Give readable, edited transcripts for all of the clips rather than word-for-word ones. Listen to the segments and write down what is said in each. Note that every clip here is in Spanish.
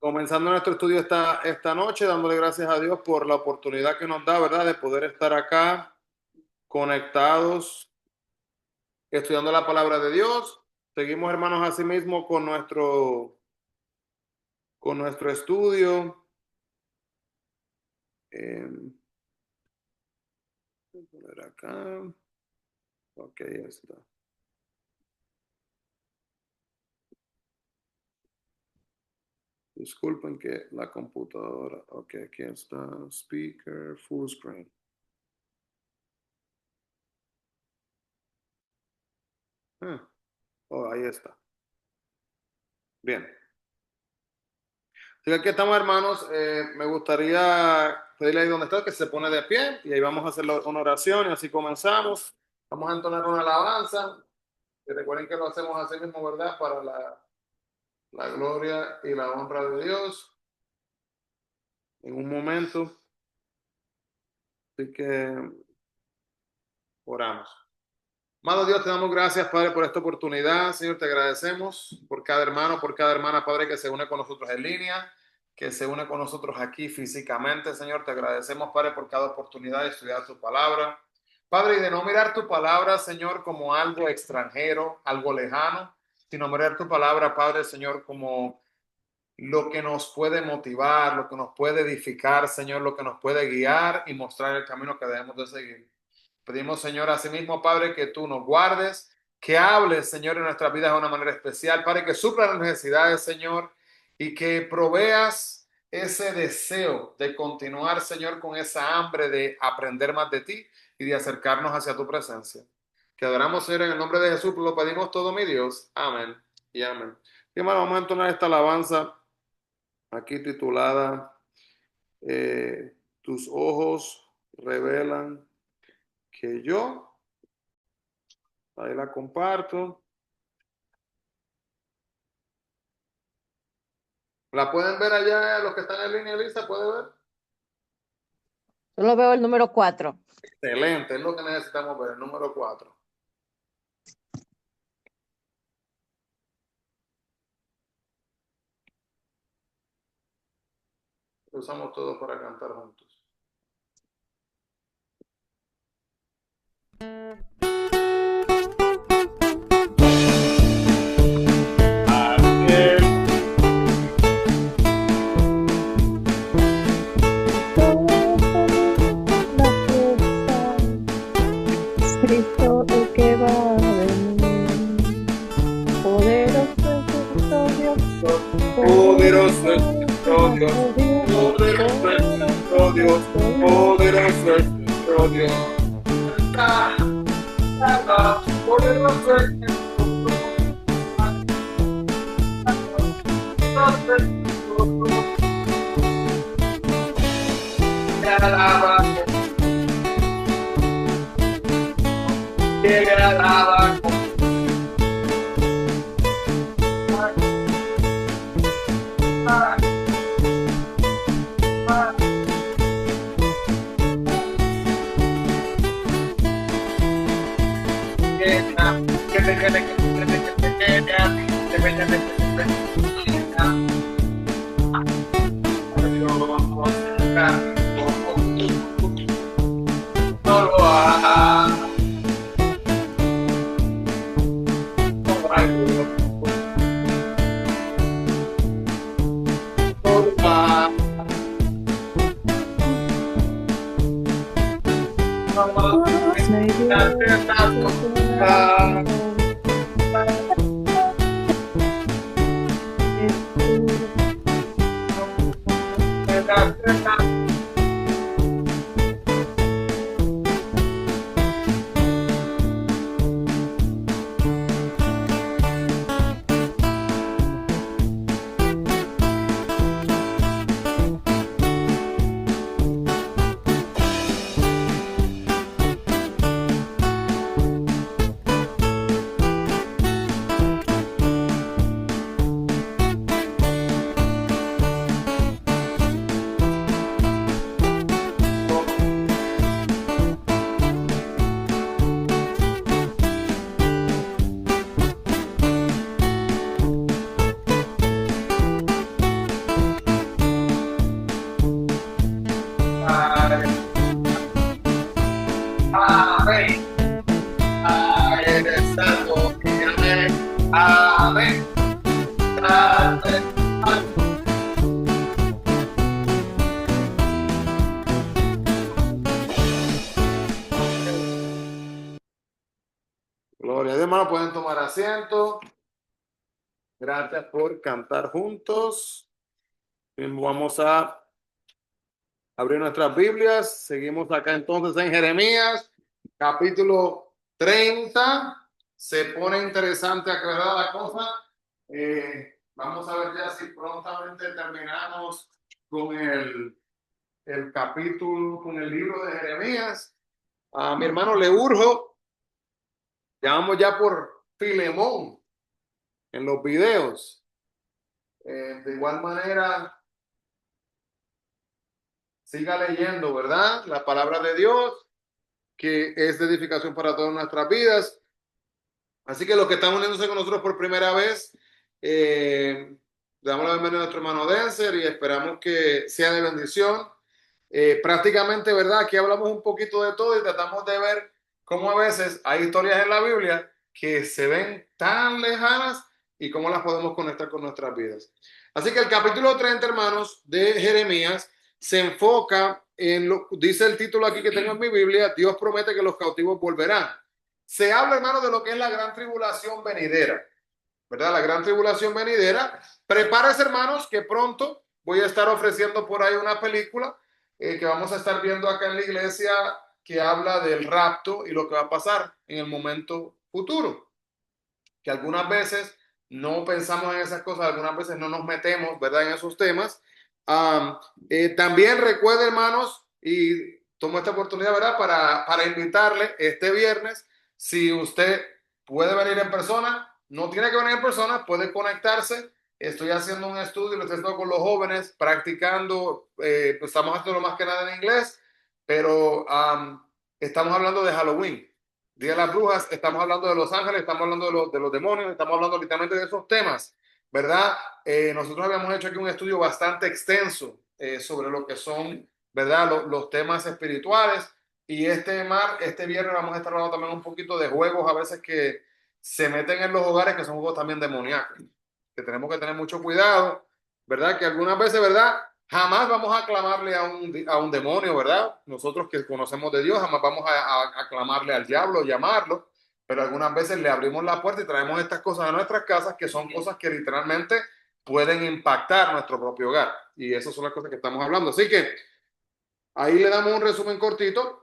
Comenzando nuestro estudio esta noche, dándole gracias a Dios por la oportunidad que nos da, ¿verdad?, de poder estar acá conectados, estudiando la palabra de Dios. Seguimos, hermanos, asimismo con nuestro estudio. Voy a poner acá. Ok, ya está. Disculpen que la computadora. Ok, aquí está. Speaker, full screen. Oh, ahí está. Bien. Así que aquí estamos, hermanos. Me gustaría pedirle ahí donde está que se pone de pie y ahí vamos a hacer una oración y así comenzamos. Vamos a entonar una alabanza. Y recuerden que lo hacemos así mismo, ¿verdad? Para la gloria y la honra de Dios. En un momento. Así que oramos. Amado Dios, te damos gracias, Padre, por esta oportunidad. Señor, te agradecemos por cada hermano, por cada hermana, Padre, que se une con nosotros en línea, que se une con nosotros aquí físicamente. Señor, te agradecemos, Padre, por cada oportunidad de estudiar tu palabra. Padre, y de no mirar tu palabra, Señor, como algo extranjero, algo lejano, sino mirar tu palabra, Padre, Señor, como lo que nos puede motivar, lo que nos puede edificar, Señor, lo que nos puede guiar y mostrar el camino que debemos de seguir. Pedimos, Señor, asimismo, Padre, que tú nos guardes, que hables, Señor, en nuestras vidas de una manera especial, Padre, que supla las necesidades, Señor, y que proveas ese deseo de continuar, Señor, con esa hambre de aprender más de ti y de acercarnos hacia tu presencia. Que adoramos, Señor, en el nombre de Jesús, lo pedimos todo, mi Dios. Amén y amén. Y hermano, vamos a entonar esta alabanza aquí titulada Tus ojos revelan que yo. Ahí la comparto. ¿La pueden ver allá los que están en línea, Lisa? ¿Puede ver? Solo veo el número 4. Excelente, es lo que necesitamos ver, el número 4. Lo usamos todos para cantar juntos. Cristo el que va a venir, poderoso es nuestro Dios, Poderoso es nuestro Dios, poderoso es nuestro Dios, poderoso es nuestro Dios. Poderoso es nuestro Dios. Te alabamos. Te alabamos. Gloria a Dios, hermano, pueden tomar asiento. Gracias por cantar juntos. Vamos a abrir nuestras Biblias. Seguimos acá entonces en Jeremías, capítulo 30. Se pone interesante acá, ¿verdad? La cosa. Vamos a ver ya si prontamente terminamos con el capítulo, con el libro de Jeremías. A mi hermano le urjo. Ya vamos ya por Filemón en los videos. De igual manera, siga leyendo, ¿verdad? La palabra de Dios, que es de edificación para todas nuestras vidas. Así que los que están uniéndose con nosotros por primera vez, le damos la bienvenida a nuestro hermano Denzer y esperamos que sea de bendición. Prácticamente, ¿verdad? Aquí hablamos un poquito de todo y tratamos de ver cómo a veces hay historias en la Biblia que se ven tan lejanas y cómo las podemos conectar con nuestras vidas. Así que el capítulo 30, hermanos, de Jeremías se enfoca en lo, dice el título aquí que tengo en mi Biblia, Dios promete que los cautivos volverán. Se habla, hermano, de lo que es la gran tribulación venidera, ¿verdad? La gran tribulación venidera. Prepárese, hermanos, que pronto voy a estar ofreciendo por ahí una película que vamos a estar viendo acá en la iglesia que habla del rapto y lo que va a pasar en el momento futuro. Que algunas veces no pensamos en esas cosas, algunas veces no nos metemos, ¿verdad? En esos temas. También recuerde, hermanos, y tomo esta oportunidad, ¿verdad? Para invitarle este viernes, si usted puede venir en persona, no tiene que venir en persona, puede conectarse. Estoy haciendo un estudio, lo estoy haciendo con los jóvenes, practicando, pues estamos haciendo lo más que nada en inglés, pero estamos hablando de Halloween. Día de las Brujas, estamos hablando de los ángeles, estamos hablando de los demonios, estamos hablando literalmente de esos temas, ¿verdad? Nosotros habíamos hecho aquí un estudio bastante extenso sobre lo que son, ¿verdad? Los temas espirituales y este viernes vamos a estar hablando también un poquito de juegos a veces que se meten en los hogares que son juegos también demoníacos, que tenemos que tener mucho cuidado, ¿verdad? Que algunas veces, ¿verdad? Jamás vamos a clamarle a un demonio, ¿verdad? Nosotros que conocemos de Dios, jamás vamos a clamarle al diablo, llamarlo, pero algunas veces le abrimos la puerta y traemos estas cosas a nuestras casas, que son cosas que literalmente pueden impactar nuestro propio hogar. Y esas son las cosas que estamos hablando. Así que ahí le damos un resumen cortito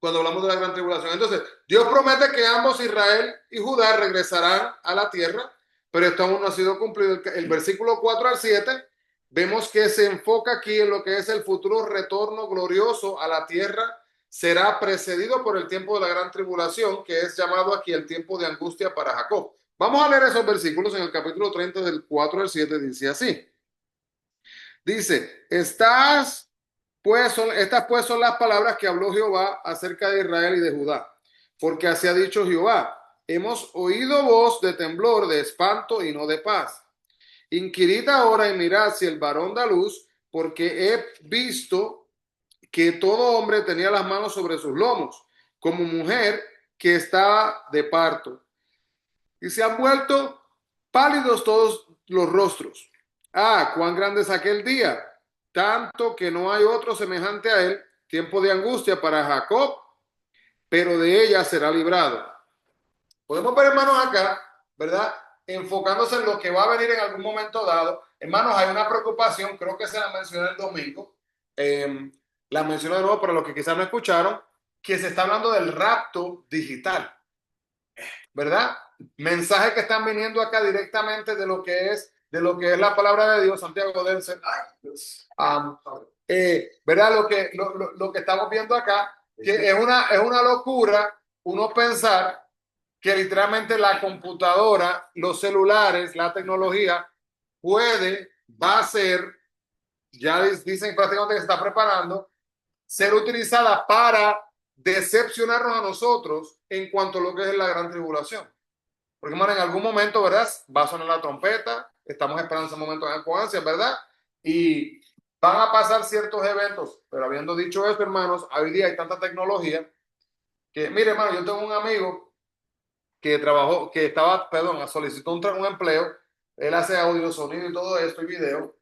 cuando hablamos de la gran tribulación. Entonces, Dios promete que ambos, Israel y Judá, regresarán a la tierra, pero esto aún no ha sido cumplido. El versículo 4 al 7, vemos que se enfoca aquí en lo que es el futuro retorno glorioso a la tierra. Será precedido por el tiempo de la gran tribulación, que es llamado aquí el tiempo de angustia para Jacob. Vamos a leer esos versículos en el capítulo 30 del 4 al 7, dice así. Dice, estas pues son las palabras que habló Jehová acerca de Israel y de Judá. Porque así ha dicho Jehová, hemos oído voz de temblor, de espanto y no de paz. Inquirid ahora y mirad si el varón da luz, porque he visto que todo hombre tenía las manos sobre sus lomos, como mujer que estaba de parto. Y se han vuelto pálidos todos los rostros. Ah, cuán grande es aquel día, tanto que no hay otro semejante a él, tiempo de angustia para Jacob, pero de ella será librado. Podemos ver, hermanos, acá, ¿verdad? Enfocándose en lo que va a venir en algún momento dado. Hermanos, hay una preocupación, creo que se la mencioné el domingo, la menciono de nuevo para los que quizás no escucharon, que se está hablando del rapto digital, ¿verdad? Mensajes que están viniendo acá directamente de lo que es la palabra de Dios, Santiago Denser. ¿Verdad? Lo que estamos viendo acá, que es una locura uno pensar que literalmente la computadora, los celulares, la tecnología va a ser, ya dicen prácticamente que se está preparando, ser utilizada para decepcionarnos a nosotros en cuanto a lo que es la gran tribulación. Porque, hermano, en algún momento, ¿verdad? Va a sonar la trompeta, estamos esperando ese momento con ansias, ¿verdad? Y van a pasar ciertos eventos, pero habiendo dicho esto, hermanos, hoy día hay tanta tecnología que, mire, hermano, yo tengo un amigo que solicitó un empleo Él hace audio, sonido y todo esto y video.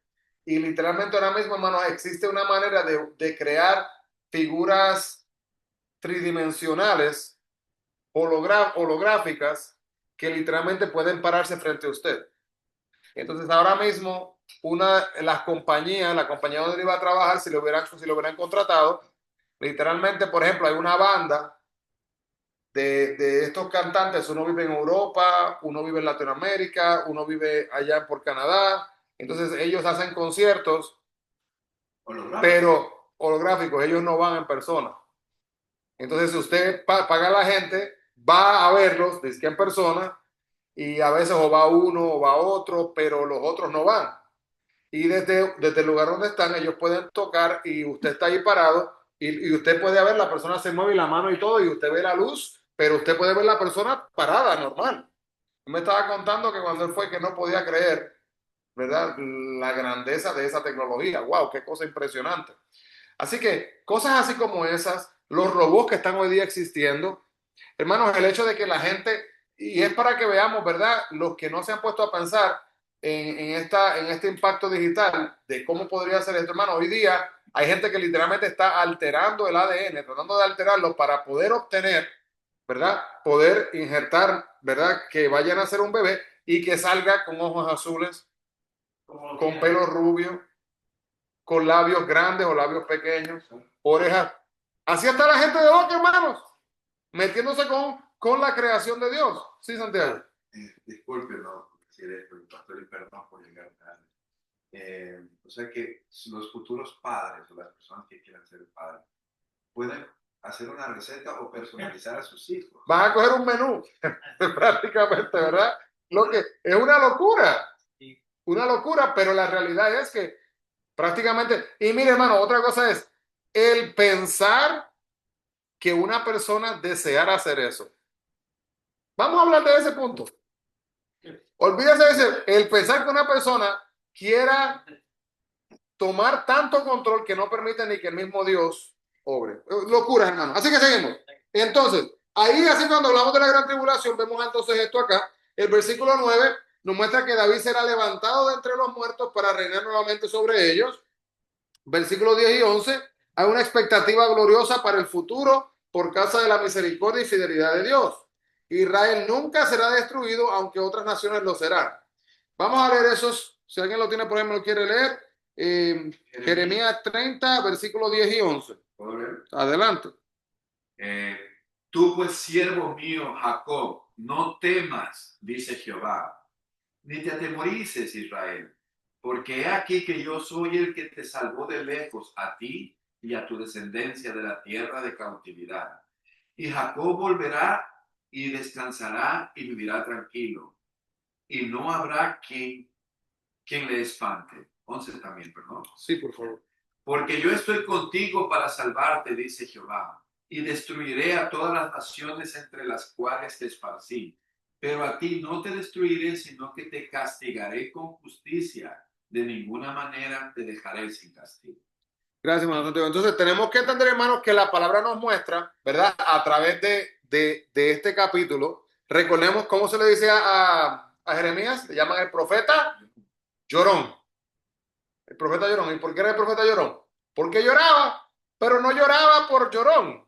Y literalmente ahora mismo, hermanos, existe una manera de crear figuras tridimensionales, holográficas, que literalmente pueden pararse frente a usted. Entonces ahora mismo, la compañía donde iba a trabajar, si lo hubieran contratado, literalmente, por ejemplo, hay una banda de estos cantantes, uno vive en Europa, uno vive en Latinoamérica, uno vive allá por Canadá, entonces ellos hacen conciertos, pero holográficos, ellos no van en persona. Entonces si usted paga a la gente, va a verlos, dice que en persona, y a veces o va uno o va otro, pero los otros no van. Y desde el lugar donde están, ellos pueden tocar y usted está ahí parado y usted puede ver la persona se mueve y la mano y todo y usted ve la luz, pero usted puede ver la persona parada, normal. Me estaba contando que cuando él fue que no podía creer, ¿verdad? La grandeza de esa tecnología. ¡Wow! ¡Qué cosa impresionante! Así que cosas así como esas, los robots que están hoy día existiendo, hermanos, el hecho de que la gente, y es para que veamos, ¿verdad? Los que no se han puesto a pensar en este impacto digital de cómo podría ser esto, hermano. Hoy día hay gente que literalmente está alterando el ADN, tratando de alterarlo para poder obtener, ¿verdad? Poder injertar, ¿verdad? Que vayan a ser un bebé y que salga con ojos azules, con pelo rubio, con labios grandes o labios pequeños, orejas. Así está la gente de hoy, hermanos, metiéndose con la creación de Dios. Sí, Santiago. Disculpe, no, decir esto, pastor, y perdón por llegar tarde. O sea que los futuros padres o las personas que quieran ser padres pueden hacer una receta o personalizar a sus hijos. Van a coger un menú, prácticamente, ¿verdad? Lo que es una locura, pero la realidad es que prácticamente, y mire, hermano, otra cosa es el pensar que una persona deseara hacer eso. Vamos a hablar de ese punto. Olvídese de ese, el pensar que una persona quiera tomar tanto control que no permite ni que el mismo Dios obre. Locuras, hermano. Así que seguimos. Entonces, ahí así cuando hablamos de la gran tribulación, vemos entonces esto acá. El versículo 9 nos muestra que David será levantado de entre los muertos para reinar nuevamente sobre ellos. Versículos 10 y 11, hay una expectativa gloriosa para el futuro por causa de la misericordia y fidelidad de Dios. Israel nunca será destruido, aunque otras naciones lo serán. Vamos a leer esos, si alguien lo tiene por ahí, me lo quiere leer. Jeremías 30, versículos 10 y 11. Adelante. Tú pues, siervo mío, Jacob, no temas, dice Jehová, ni te atemorices, Israel, porque he aquí que yo soy el que te salvó de lejos, a ti y a tu descendencia de la tierra de cautividad. Y Jacob volverá y descansará y vivirá tranquilo, y no habrá quien le espante. 11 también, perdón. Sí, por favor. Porque yo estoy contigo para salvarte, dice Jehová, y destruiré a todas las naciones entre las cuales te esparcí. Pero a ti no te destruiré, sino que te castigaré con justicia. De ninguna manera te dejaré sin castigo. Gracias, hermano Santiago. Entonces tenemos que entender, hermanos, que la palabra nos muestra, ¿verdad? A través de este capítulo. Recordemos cómo se le dice a Jeremías, le llaman el profeta llorón. El profeta llorón. ¿Y por qué era el profeta llorón? Porque lloraba, pero no lloraba por llorón.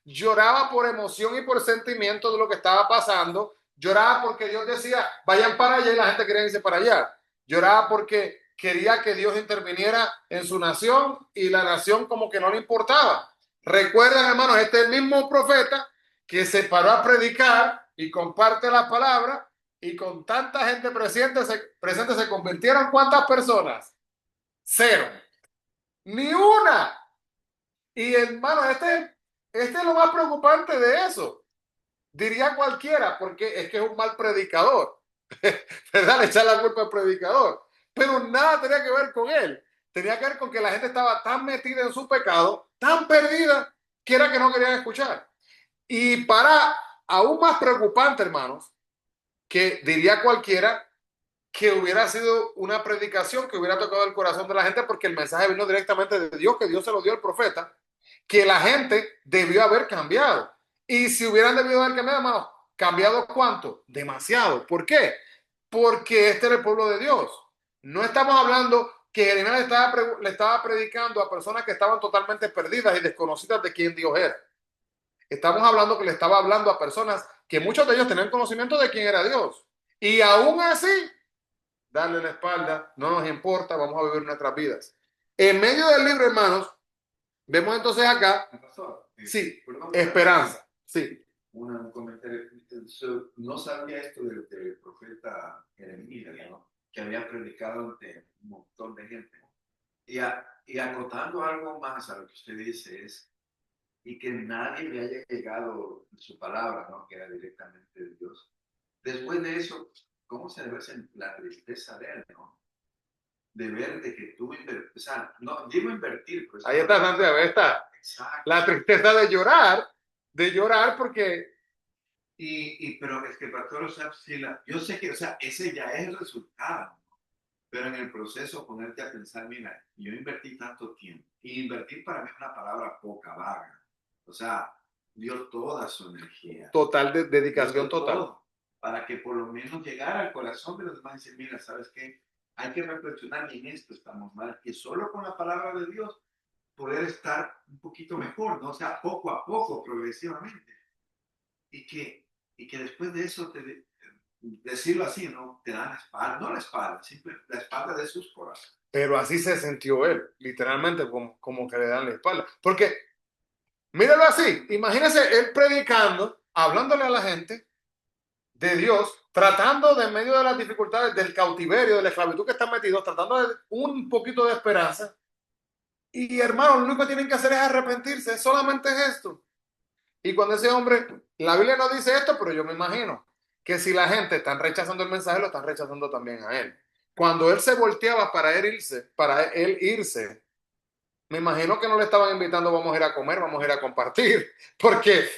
Lloraba por emoción y por sentimiento de lo que estaba pasando. Lloraba porque Dios decía, vayan para allá y la gente quería irse para allá. Lloraba porque quería que Dios interviniera en su nación y la nación como que no le importaba. Recuerdan, hermanos, este es el mismo profeta que se paró a predicar y comparte la palabra y con tanta gente presente se convirtieron ¿cuántas personas? 0. Ni una. Y hermano, este es lo más preocupante de eso. Diría cualquiera, porque es que es un mal predicador. ¿Verdad? Le echar la culpa al predicador. Pero nada tenía que ver con él. Tenía que ver con que la gente estaba tan metida en su pecado, tan perdida, que era que no querían escuchar. Y para aún más preocupante, hermanos, que diría cualquiera, que hubiera sido una predicación que hubiera tocado el corazón de la gente porque el mensaje vino directamente de Dios, que Dios se lo dio al profeta, que la gente debió haber cambiado. Y si hubieran debido haber cambiado, hermano, ¿cambiado cuánto? Demasiado. ¿Por qué? porque este era el pueblo de Dios. No estamos hablando que Jeremías le estaba predicando a personas que estaban totalmente perdidas y desconocidas de quién Dios era. Estamos hablando que le estaba hablando a personas que muchos de ellos tenían conocimiento de quién era Dios. Y aún así, darle la espalda, no nos importa, vamos a vivir nuestras vidas. En medio del libro, hermanos, vemos entonces acá, Pastor, sí, perdón, esperanza, sí. un comentario. No sabía esto del profeta Jeremías, ¿no? Que había predicado ante un montón de gente. Y acotando algo más a lo que usted dice es, y que nadie le haya llegado su palabra, ¿no? Que era directamente de Dios. Después de eso, ¿cómo se debe ser la tristeza de él, ¿no? De ver de que tú o sea, no, digo invertir, pues. Ahí está, Santiago, ahí está. Exacto. La tristeza de llorar porque... Pero es que, pastor, o sea, yo sé que, o sea, ese ya es el resultado, ¿no? Pero en el proceso ponerte a pensar, mira, yo invertí tanto tiempo, y invertir para mí es una palabra poca, vaga. O sea, dio toda su energía. Total de dedicación Dio total. todo, para que por lo menos llegara al corazón de los demás y decir, mira, ¿sabes qué? Hay que reflexionar y en esto estamos mal, que solo con la palabra de Dios poder estar un poquito mejor, ¿no? O sea, poco a poco, progresivamente. Y que después de eso, decirlo así, ¿no? Te dan la espalda, no la espalda, siempre la espalda de sus corazones. Pero así se sintió él, literalmente, como que le dan la espalda. Porque, míralo así, imagínese él predicando, hablándole a la gente de Dios, tratando de en medio de las dificultades del cautiverio, de la esclavitud que están metidos, tratando de un poquito de esperanza. Y hermano, lo único que tienen que hacer es arrepentirse, solamente es esto. Y cuando ese hombre, la Biblia no dice esto, pero yo me imagino que si la gente está rechazando el mensaje, lo están rechazando también a él. Cuando él se volteaba para él irse, me imagino que no le estaban invitando, vamos a ir a comer, vamos a ir a compartir, porque,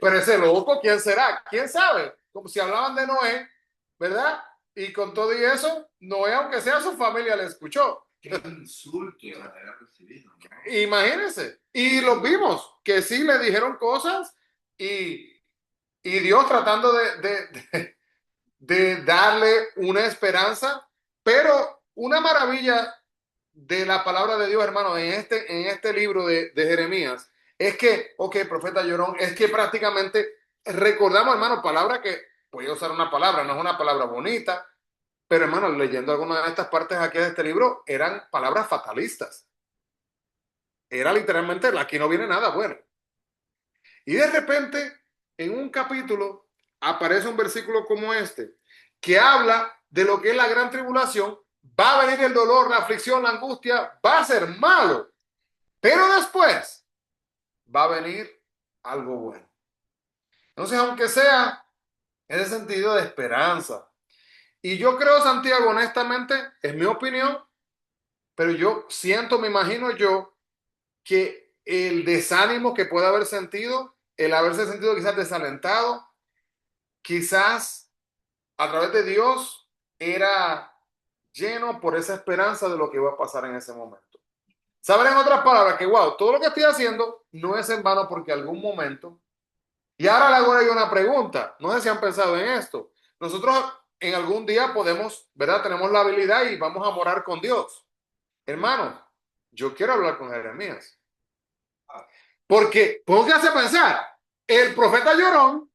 pero ese loco, ¿quién será? ¿Quién sabe? Como si hablaban de Noé, ¿verdad? Y con todo y eso, Noé, aunque sea su familia, le escuchó. Qué insulto haber recibido, ¿no? Imagínense. Y los vimos, que sí le dijeron cosas y Dios tratando de darle una esperanza, pero una maravilla de la palabra de Dios, hermano, en este libro de Jeremías, es que, ok, profeta llorón, es que prácticamente recordamos, hermano, palabra que, voy a usar una palabra, no es una palabra bonita, pero hermano, leyendo algunas de estas partes aquí de este libro, eran palabras fatalistas. Era literalmente, aquí no viene nada bueno. Y de repente, en un capítulo, aparece un versículo como este, que habla de lo que es la gran tribulación. Va a venir el dolor, la aflicción, la angustia, va a ser malo. Pero después va a venir algo bueno. Entonces, aunque sea en ese sentido de esperanza. Y yo creo, Santiago, honestamente, es mi opinión, pero yo siento, me imagino yo, que el desánimo que puede haber sentido, el haberse sentido quizás desalentado, quizás a través de Dios era lleno por esa esperanza de lo que iba a pasar en ese momento. Saber en otras palabras que, wow, todo lo que estoy haciendo no es en vano porque algún momento, y ahora le hago yo una pregunta, no sé si han pensado en esto, nosotros en algún día podemos, ¿verdad? Tenemos la habilidad y vamos a morar con Dios. Hermanos, yo quiero hablar con Jeremías. Porque, póngase a pensar, el profeta llorón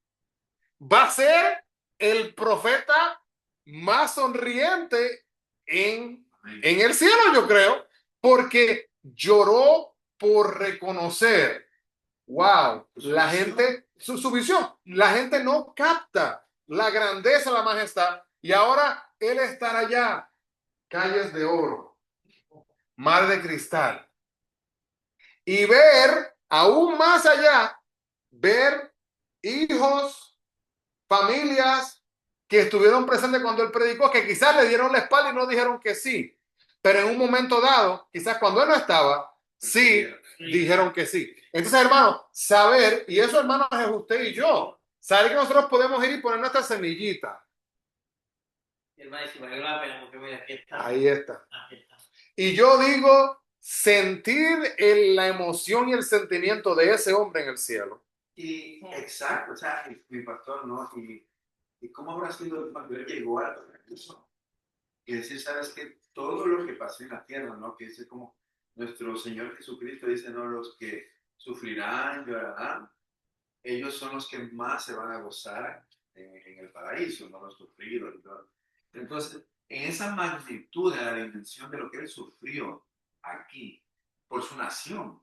va a ser el profeta más sonriente en el cielo, yo creo, porque lloró por reconocer, wow, la gente, su visión, la gente no capta la grandeza, la majestad, y ahora él estará allá, calles de oro, mar de cristal, y ver aún más allá, ver hijos, familias que estuvieron presentes cuando él predicó, que quizás le dieron la espalda y no dijeron que sí, pero en un momento dado, quizás cuando él no estaba, sí dijeron que sí. Entonces, hermano, saber, y eso, hermano, es usted y yo, saber que nosotros podemos ir y poner nuestra semillita. Ahí está. Y yo digo, sentir la emoción y el sentimiento de ese hombre en el cielo. Y exacto, o sea, mi pastor, ¿no? Y ¿Y cómo habrá sido cuando él llegó al paraíso? Y decir, ¿sabes qué? Todo lo que pasó en la tierra, ¿no? Que dice como nuestro Señor Jesucristo dice, ¿no? Los que sufrirán, llorarán, ellos son los que más se van a gozar en el paraíso, no los sufridos. ¿No? Entonces, en esa magnitud de la dimensión de lo que él sufrió aquí, por su nación,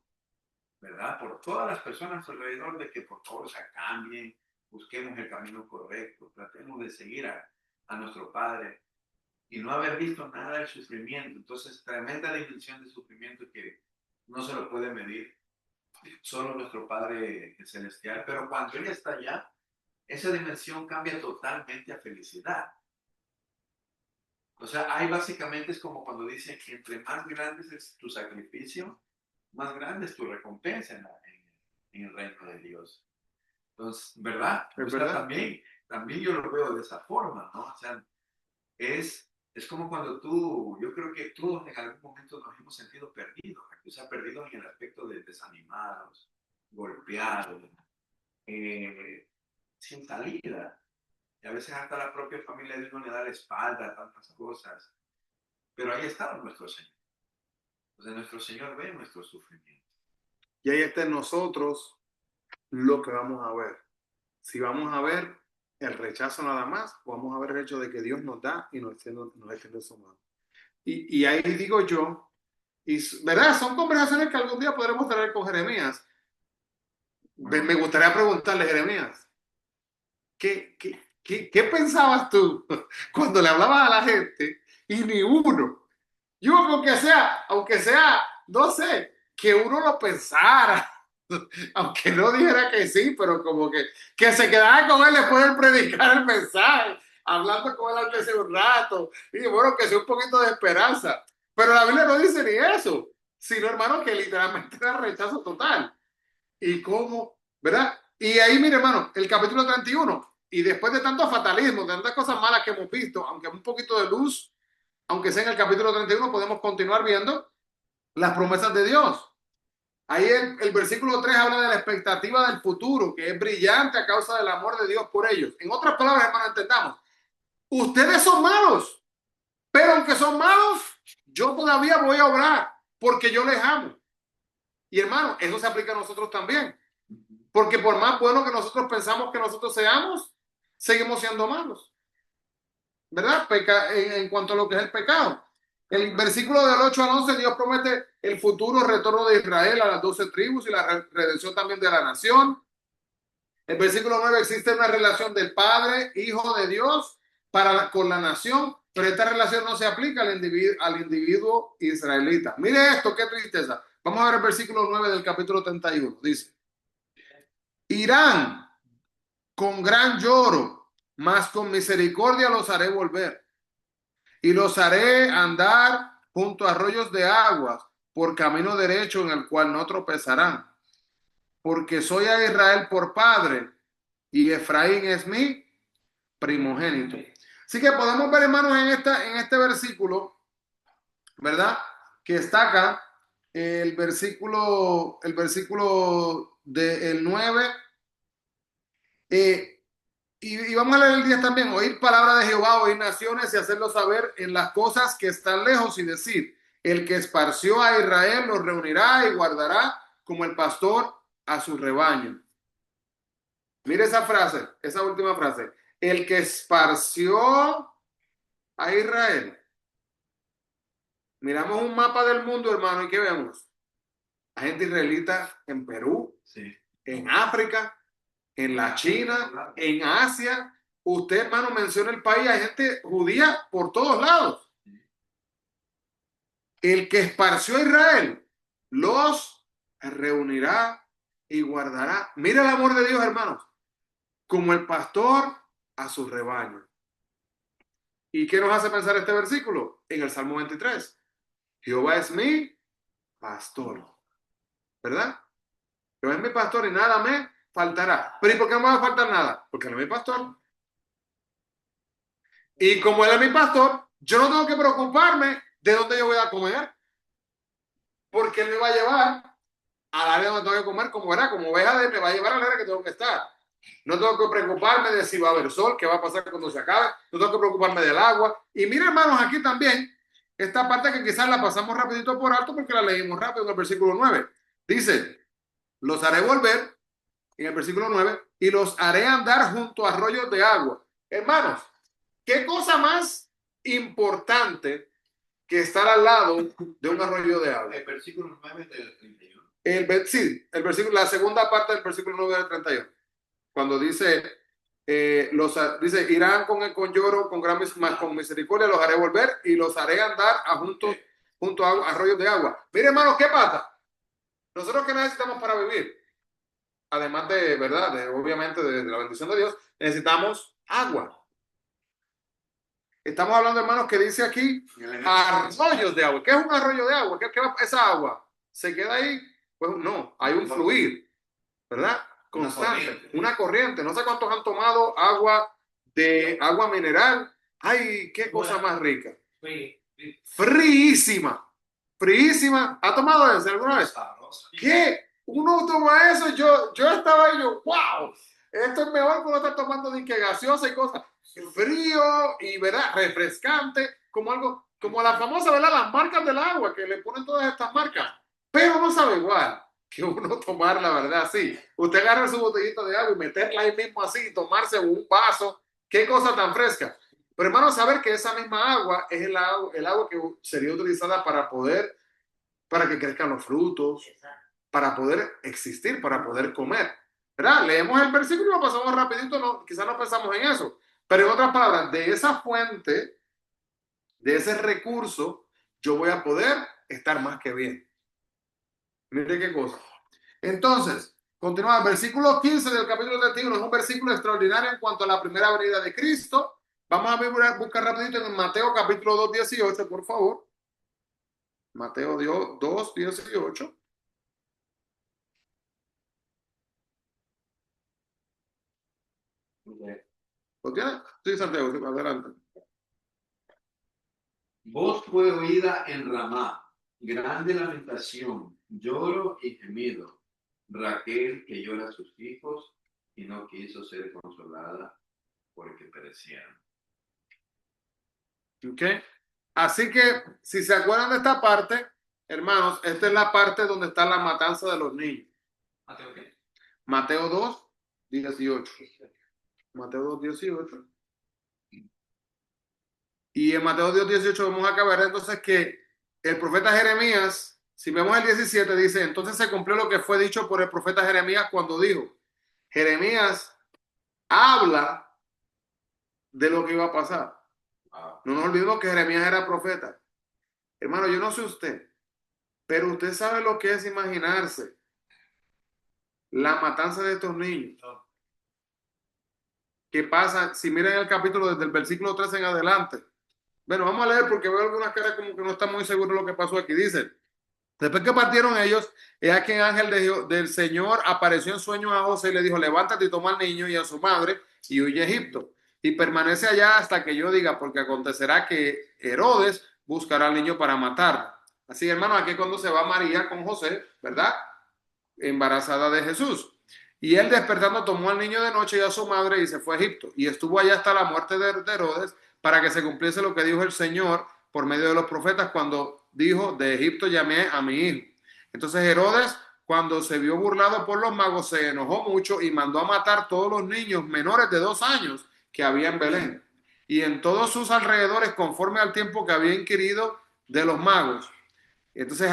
¿verdad? Por todas las personas alrededor de que por favor se cambien, busquemos el camino correcto, tratemos de seguir a nuestro Padre y no haber visto nada del sufrimiento. Entonces, tremenda dimensión de sufrimiento que no se lo puede medir solo nuestro Padre Celestial, pero cuando Él está allá, esa dimensión cambia totalmente a felicidad. O sea, ahí básicamente es como cuando dicen que entre más grande es tu sacrificio, más grande es tu recompensa en el reino de Dios. Entonces, ¿verdad? Es O sea, verdad. también yo lo veo de esa forma, ¿no? O sea, es como cuando yo creo que todos en algún momento nos hemos sentido perdidos, o sea, perdidos en el aspecto de desanimados, golpeados, sin salida. Y a veces hasta la propia familia de uno le da la espalda a tantas cosas. Pero ahí está nuestro Señor. O sea, nuestro Señor ve nuestro sufrimiento. Y ahí está en nosotros lo que vamos a ver. Si vamos a ver el rechazo nada más, o vamos a ver el hecho de que Dios nos da y nos extiende su mano. Y ahí digo yo, ¿verdad? Son conversaciones que algún día podremos tener con Jeremías. Me gustaría preguntarle, Jeremías, ¿qué pensabas tú cuando le hablabas a la gente y ni uno? Yo, aunque sea, no sé, que uno lo pensara, aunque no dijera que sí, pero como que se quedara con él después de predicar el mensaje, hablando con él hace un rato, y bueno, que sea un poquito de esperanza. Pero la Biblia no dice ni eso, sino, hermano, que literalmente era rechazo total. ¿Y cómo? ¿Verdad? Y ahí, mire, hermano, el capítulo 31, y después de tanto fatalismo, de tantas cosas malas que hemos visto, aunque un poquito de luz, aunque sea en el capítulo 31, podemos continuar viendo las promesas de Dios. Ahí el versículo 3 habla de la expectativa del futuro, que es brillante a causa del amor de Dios por ellos. En otras palabras, hermano, entendamos, ustedes son malos, pero aunque son malos, yo todavía voy a obrar, porque yo les amo. Y hermano, eso se aplica a nosotros también. Porque por más bueno que nosotros pensamos que nosotros seamos, seguimos siendo malos. ¿Verdad? En cuanto a lo que es el pecado. El versículo del 8 al 11, Dios promete el futuro retorno de Israel a las 12 tribus y la redención también de la nación. El versículo 9, existe una relación del Padre, Hijo de Dios, con la nación, pero esta relación no se aplica al individuo israelita. Mire esto, qué tristeza. Vamos a ver el versículo 9 del capítulo 31. Dice, irán con gran lloro, mas con misericordia los haré volver. Y los haré andar junto a arroyos de aguas, por camino derecho en el cual no tropezarán. Porque soy a Israel por padre, y Efraín es mi primogénito. Así que podemos ver, hermanos, en este versículo, ¿verdad? Que está acá, el versículo del 9. Y vamos a leer el 10 también, oír palabra de Jehová, oír naciones y hacerlo saber en las cosas que están lejos y decir, el que esparció a Israel los reunirá y guardará como el pastor a su rebaño. Mire esa frase, esa última frase, el que esparció a Israel. Miramos un mapa del mundo, hermano, y ¿qué vemos? Hay gente israelita en Perú, Sí. en África, en la China, en Asia. Usted, hermano, menciona el país, hay gente judía por todos lados. El que esparció a Israel los reunirá y guardará. Mira el amor de Dios, hermanos, como el pastor a su rebaño. ¿Y qué nos hace pensar este versículo? En el Salmo 23. Jehová es mi pastor, ¿verdad? Jehová es mi pastor y nada me faltará. Pero ¿y por qué no me va a faltar nada? Porque él es mi pastor. Y como él es mi pastor, yo no tengo que preocuparme de dónde yo voy a comer. Porque él me va a llevar al área donde tengo que comer, como verá, como oveja de él, me va a llevar al área que tengo que estar. No tengo que preocuparme de si va a haber sol, qué va a pasar cuando se acabe. No tengo que preocuparme del agua. Y mira, hermanos, aquí también, esta parte que quizás la pasamos rapidito por alto porque la leímos rápido en el versículo 9. Dice, los haré volver, en el versículo 9, y los haré andar junto a arroyos de agua. Hermanos, ¿qué cosa más importante que estar al lado de un arroyo de agua? El versículo 9 del 31. Sí, el versículo, la segunda parte del versículo 9 del 31. Cuando dice, dice, irán con lloro, con misericordia, los haré volver y los haré andar junto a arroyos de agua. Mire, hermanos, ¿qué pasa? Nosotros, ¿qué necesitamos para vivir? Además de, ¿verdad? Obviamente de la bendición de Dios, necesitamos agua. Estamos hablando, hermanos, que dice aquí arroyos de agua. ¿Qué es un arroyo de agua? ¿Qué esa agua? ¿Se queda ahí? Pues no, hay un fluir, ¿verdad? Constante, una corriente. No sé cuántos han tomado agua mineral. Ay, qué cosa más rica. Fríísima. Fríísima. ¿Ha tomado eso alguna vez? ¿Qué? Uno toma eso, yo estaba ahí, wow, esto es mejor que uno está tomando de que gaseosa y cosas. Frío y, ¿verdad? Refrescante, como algo, como la famosa, ¿verdad? Las marcas del agua, que le ponen todas estas marcas. Pero no sabe igual que uno tomar, la verdad, así. Usted agarra su botellita de agua y meterla ahí mismo así y tomarse un vaso. Qué cosa tan fresca. Pero hermano, saber que esa misma agua es el agua que sería utilizada para que crezcan los frutos, para poder existir, para poder comer. ¿Verdad? Leemos el versículo y lo pasamos rapidito, no, quizás no pensamos en eso. Pero en otras palabras, de esa fuente, de ese recurso, yo voy a poder estar más que bien. Mire qué cosa. Entonces, continuamos. El versículo 15 del capítulo 31 es un versículo extraordinario en cuanto a la primera venida de Cristo. Vamos a buscar rapidito en Mateo capítulo 2, 18, por favor. Mateo 2, 18. ¿Lo tiene? Sí, Santiago, sí, adelante. Voz fue oída en Ramá, grande lamentación, lloro y gemido. Raquel que llora a sus hijos y no quiso ser consolada porque perecieron. ¿Ok? Así que, si se acuerdan de esta parte, hermanos, esta es la parte donde está la matanza de los niños. ¿Mateo qué? Mateo 2, 18. Mateo 2, 18. Y en Mateo 2, 18 vamos a acabar entonces que el profeta Jeremías, si vemos el 17, dice, entonces se cumplió lo que fue dicho por el profeta Jeremías cuando dijo, Jeremías habla de lo que iba a pasar. No nos olvidemos que Jeremías era profeta. Hermano, yo no sé usted, pero usted sabe lo que es imaginarse la matanza de estos niños. ¿Qué pasa? Si miran el capítulo desde el versículo 13 en adelante. Bueno, vamos a leer porque veo algunas caras como que no están muy seguros de lo que pasó aquí. Dice, después que partieron ellos, he aquí el ángel del Señor apareció en sueños a José y le dijo, levántate y toma al niño y a su madre y huye a Egipto. Y permanece allá hasta que yo diga, porque acontecerá que Herodes buscará al niño para matarlo. Así, hermano, aquí es cuando se va María con José, ¿verdad? Embarazada de Jesús. Y él despertando tomó al niño de noche y a su madre y se fue a Egipto. Y estuvo allá hasta la muerte de Herodes para que se cumpliese lo que dijo el Señor por medio de los profetas cuando dijo, de Egipto llamé a mi hijo. Entonces Herodes, cuando se vio burlado por los magos, se enojó mucho y mandó a matar todos los niños menores de 2 años que había en Belén y en todos sus alrededores conforme al tiempo que había inquirido de los magos. Entonces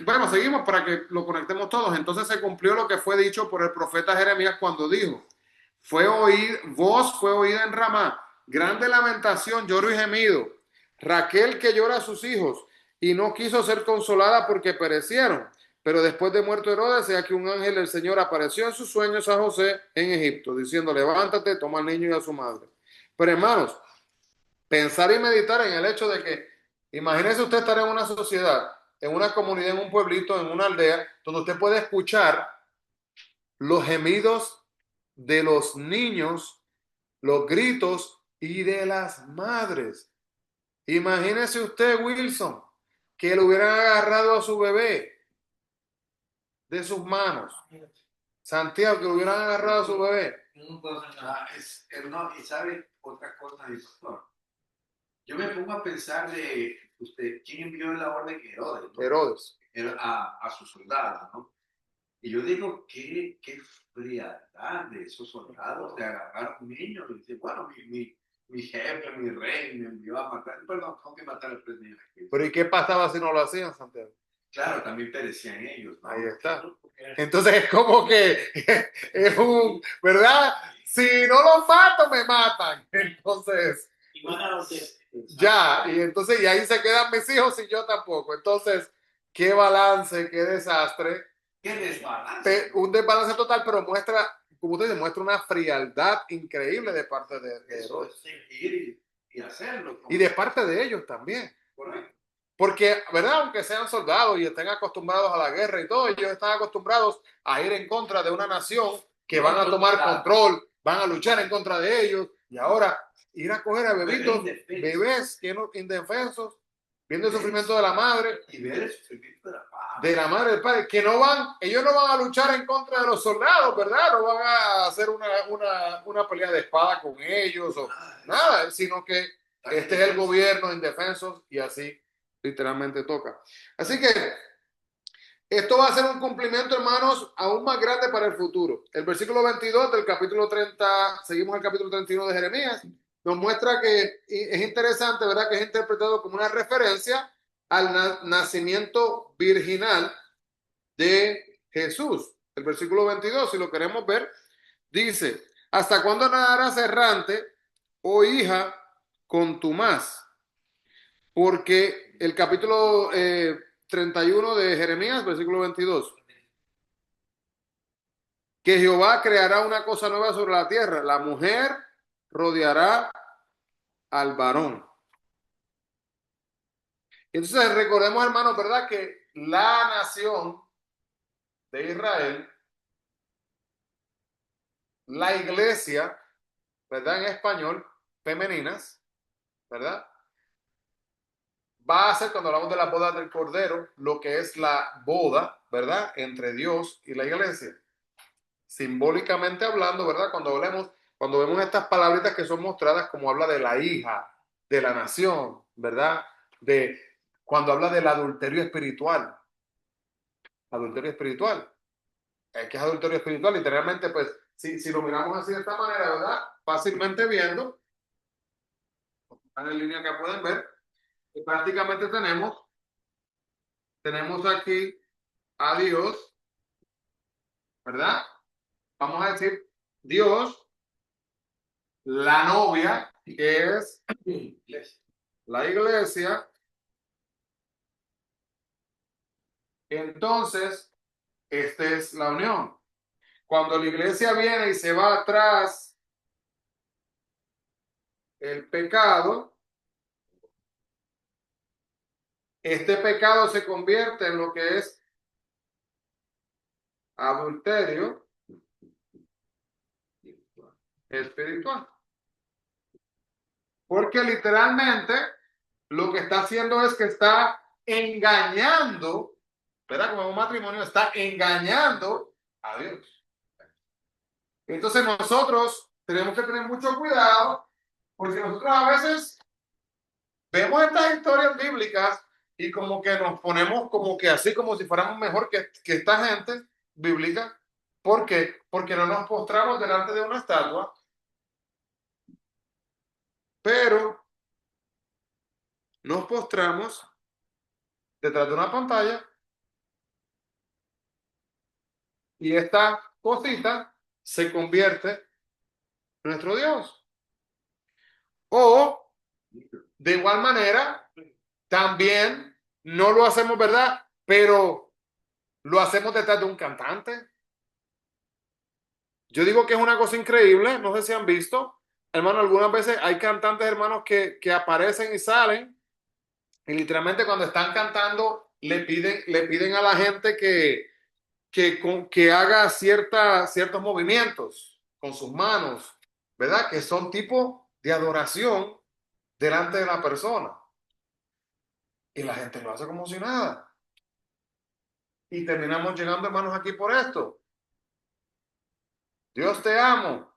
bueno, seguimos para que lo conectemos todos. Entonces se cumplió lo que fue dicho por el profeta Jeremías cuando dijo, voz fue oída en Ramá, grande lamentación, lloro y gemido. Raquel que llora a sus hijos y no quiso ser consolada porque perecieron. Pero después de muerto Herodes, sea que un ángel del Señor apareció en sus sueños a José en Egipto, diciendo, levántate, toma al niño y a su madre. Pero hermanos, pensar y meditar en el hecho de que, imagínese usted estar en una sociedad, en una comunidad, en un pueblito, en una aldea, donde usted puede escuchar los gemidos de los niños, los gritos y de las madres. Imagínese usted, Wilson, que le hubieran agarrado a su bebé de sus manos Santiago, que hubieran agarrado a su bebé. No, y sabe otra cosa, mi pastor. Yo me pongo a pensar de usted, ¿quién envió la orden de Herodes, ¿no? Herodes. A sus soldados, ¿no? Y yo digo, qué frialdad de esos soldados de agarrar a un niño y decir, bueno, mi jefe, mi rey me envió a matar, perdón, tengo que matar al presidente. Pero ¿y qué pasaba si no lo hacían, Santiago? Claro, también perecían ellos, ¿no? Ahí está. Entonces es como que es un, ¿verdad? Si no los mato, me matan. Entonces, ya, y entonces, y ahí se quedan mis hijos y yo tampoco. Entonces, qué balance, qué desastre. Qué desbalance. Un desbalance total, pero muestra, como usted dice, muestra una frialdad increíble de parte de Eso Herodes. es ir y hacerlo. Y de parte de ellos también. Correcto. Porque, ¿verdad? Aunque sean soldados y estén acostumbrados a la guerra y todo, ellos están acostumbrados a ir en contra de una nación que van a tomar control, van a luchar en contra de ellos. Y ahora ir a coger a bebitos, bebés que no, indefensos, viendo el sufrimiento de la madre. Y ver el sufrimiento de la madre. De la madre del padre, que no van, ellos no van a luchar en contra de los soldados, ¿verdad? No van a hacer una pelea de espada con ellos o nada, sino que este es el gobierno indefensos y así literalmente toca. Así que esto va a ser un cumplimiento, hermanos, aún más grande para el futuro. El versículo 22 del capítulo 30, seguimos el capítulo 31 de Jeremías, nos muestra que es interesante, ¿verdad? Que es interpretado como una referencia al nacimiento virginal de Jesús. El versículo 22, si lo queremos ver, dice, ¿hasta cuándo nadarás errante, oh hija, contumaz? Porque el capítulo 31 de Jeremías, versículo 22, que Jehová creará una cosa nueva sobre la tierra, la mujer rodeará al varón. Entonces recordemos, hermanos, ¿verdad? Que la nación de Israel, la iglesia, ¿verdad? En español, femeninas, ¿verdad? Va a ser, cuando hablamos de la boda del Cordero, lo que es la boda, ¿verdad? Entre Dios y la iglesia. Simbólicamente hablando, ¿verdad? Cuando vemos estas palabritas que son mostradas como habla de la hija, de la nación, ¿verdad? Cuando habla del adulterio espiritual. Adulterio espiritual. ¿Qué es adulterio espiritual? Literalmente, pues, si lo miramos así de esta manera, ¿verdad? Fácilmente viendo, están en línea que pueden ver, que prácticamente tenemos aquí a Dios, ¿verdad? Vamos a decir Dios, la novia, que es la iglesia. Entonces, esta es la unión. Cuando la iglesia viene y se va atrás el pecado, este pecado se convierte en lo que es adulterio espiritual. Porque literalmente lo que está haciendo es que está engañando, ¿verdad? Como un matrimonio está engañando a Dios. Entonces nosotros tenemos que tener mucho cuidado, porque nosotros a veces vemos estas historias bíblicas y como que nos ponemos como que así como si fuéramos mejor que esta gente bíblica. ¿Por qué? Porque no nos postramos delante de una estatua, pero nos postramos detrás de una pantalla y esta cosita se convierte en nuestro Dios. O de igual manera, también no lo hacemos, ¿verdad? Pero lo hacemos detrás de un cantante. Yo digo que es una cosa increíble, no sé si han visto, hermano, algunas veces hay cantantes, hermanos, que aparecen y salen y literalmente cuando están cantando le piden a la gente que haga ciertos movimientos con sus manos, ¿verdad? Que son tipo de adoración delante de la persona. Y la gente lo hace como si nada. Y terminamos llegando, hermanos, aquí por esto. Dios te amo,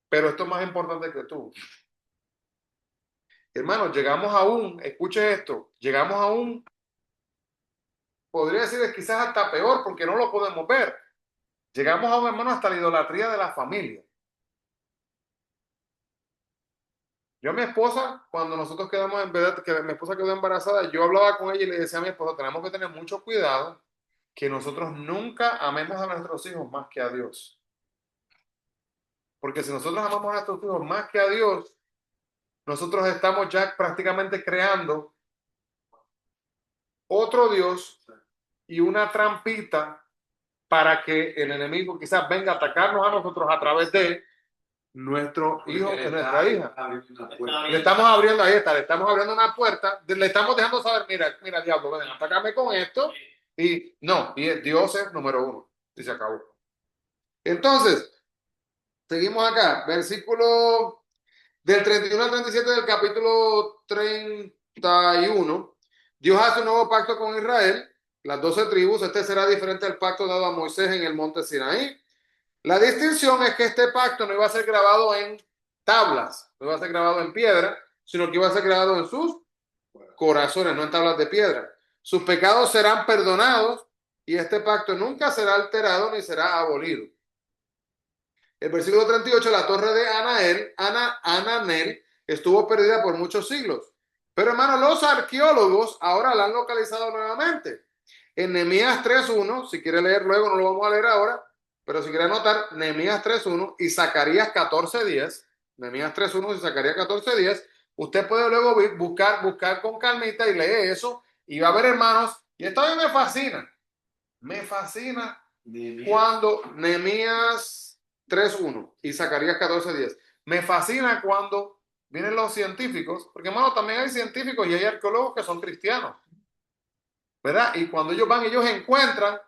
pero esto es más importante que tú. Hermanos, llegamos a un, escuche esto, llegamos a un, podría decir quizás hasta peor porque no lo podemos ver. Llegamos a un, hermano, hasta la idolatría de la familia. Yo a mi esposa, cuando nosotros quedamos en verdad, que mi esposa quedó embarazada, yo hablaba con ella y le decía a mi esposa, tenemos que tener mucho cuidado que nosotros nunca amemos a nuestros hijos más que a Dios. Porque si nosotros amamos a nuestros hijos más que a Dios, nosotros estamos ya prácticamente creando otro Dios y una trampita para que el enemigo quizás venga a atacarnos a nosotros a través de nuestro hijo, de nuestra hija. Le estamos abriendo, ahí está, le estamos abriendo una puerta, le estamos dejando saber, mira, diablo, ven, atácame con esto. Y no, y Dios es número uno. Y se acabó. Entonces, seguimos acá, versículo del 31 al 37 del capítulo 31. Dios hace un nuevo pacto con Israel, las 12 tribus. Este será diferente al pacto dado a Moisés en el monte Sinaí. La distinción es que este pacto no iba a ser grabado en tablas, no iba a ser grabado en piedra, sino que iba a ser grabado en sus corazones, no en tablas de piedra. Sus pecados serán perdonados y este pacto nunca será alterado ni será abolido. El versículo 38, la torre de Ananel estuvo perdida por muchos siglos. Pero hermanos, los arqueólogos ahora la han localizado nuevamente. En Nehemías 3.1, si quiere leer luego, no lo vamos a leer ahora, pero si quiere anotar, Nehemías 3.1 y Zacarías 14.10, Nehemías 3.1 y Zacarías 14.10, usted puede luego buscar con calmita y leer eso y va a ver, hermanos, y esto a mí me fascina cuando Nehemías 3.1 y Zacarías 14.10. Me fascina cuando vienen los científicos, porque hermano, también hay científicos y hay arqueólogos que son cristianos, ¿verdad? Y cuando ellos van, ellos encuentran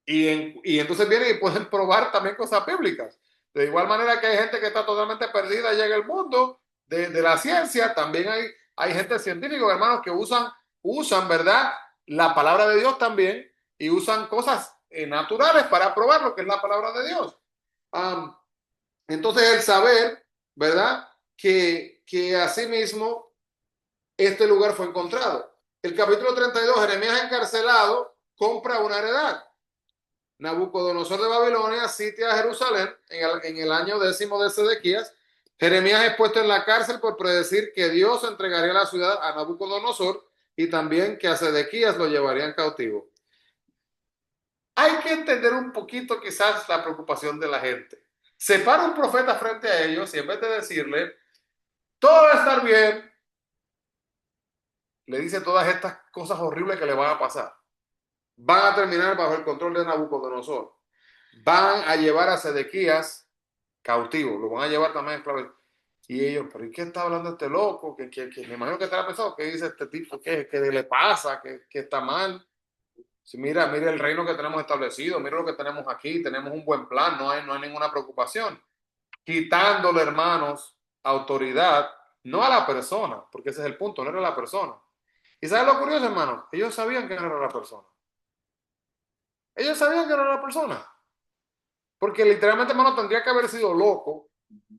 y entonces vienen y pueden probar también cosas bíblicas. De igual manera que hay gente que está totalmente perdida allá en el mundo de la ciencia, también hay gente científica, hermanos, que usan, ¿verdad? La palabra de Dios también y usan cosas naturales para probar lo que es la palabra de Dios. Entonces el saber, ¿verdad? Que asimismo este lugar fue encontrado. El capítulo 32, Jeremías encarcelado, compra una heredad. Nabucodonosor de Babilonia sitia a Jerusalén en el año 10º de Sedequías. Jeremías es puesto en la cárcel por predecir que Dios entregaría la ciudad a Nabucodonosor y también que a Sedequías lo llevarían cautivo. Hay que entender un poquito quizás la preocupación de la gente. Se para un profeta frente a ellos y en vez de decirle, todo va a estar bien, le dice todas estas cosas horribles que le van a pasar. Van a terminar bajo el control de Nabucodonosor. Van a llevar a Sedequías cautivo, lo van a llevar también esclavo. Y ellos, ¿pero y qué está hablando este loco? Que me imagino que estará pensando, ¿qué dice este tipo? ¿Qué le pasa? ¿Qué está mal? Si mira el reino que tenemos establecido, mira lo que tenemos aquí, tenemos un buen plan, no hay ninguna preocupación. Quitándole, hermanos, autoridad, no a la persona, porque ese es el punto, no era la persona. ¿Y sabes lo curioso, hermanos? Ellos sabían que no era la persona. Ellos sabían que no era la persona. Porque literalmente, hermano, tendría que haber sido loco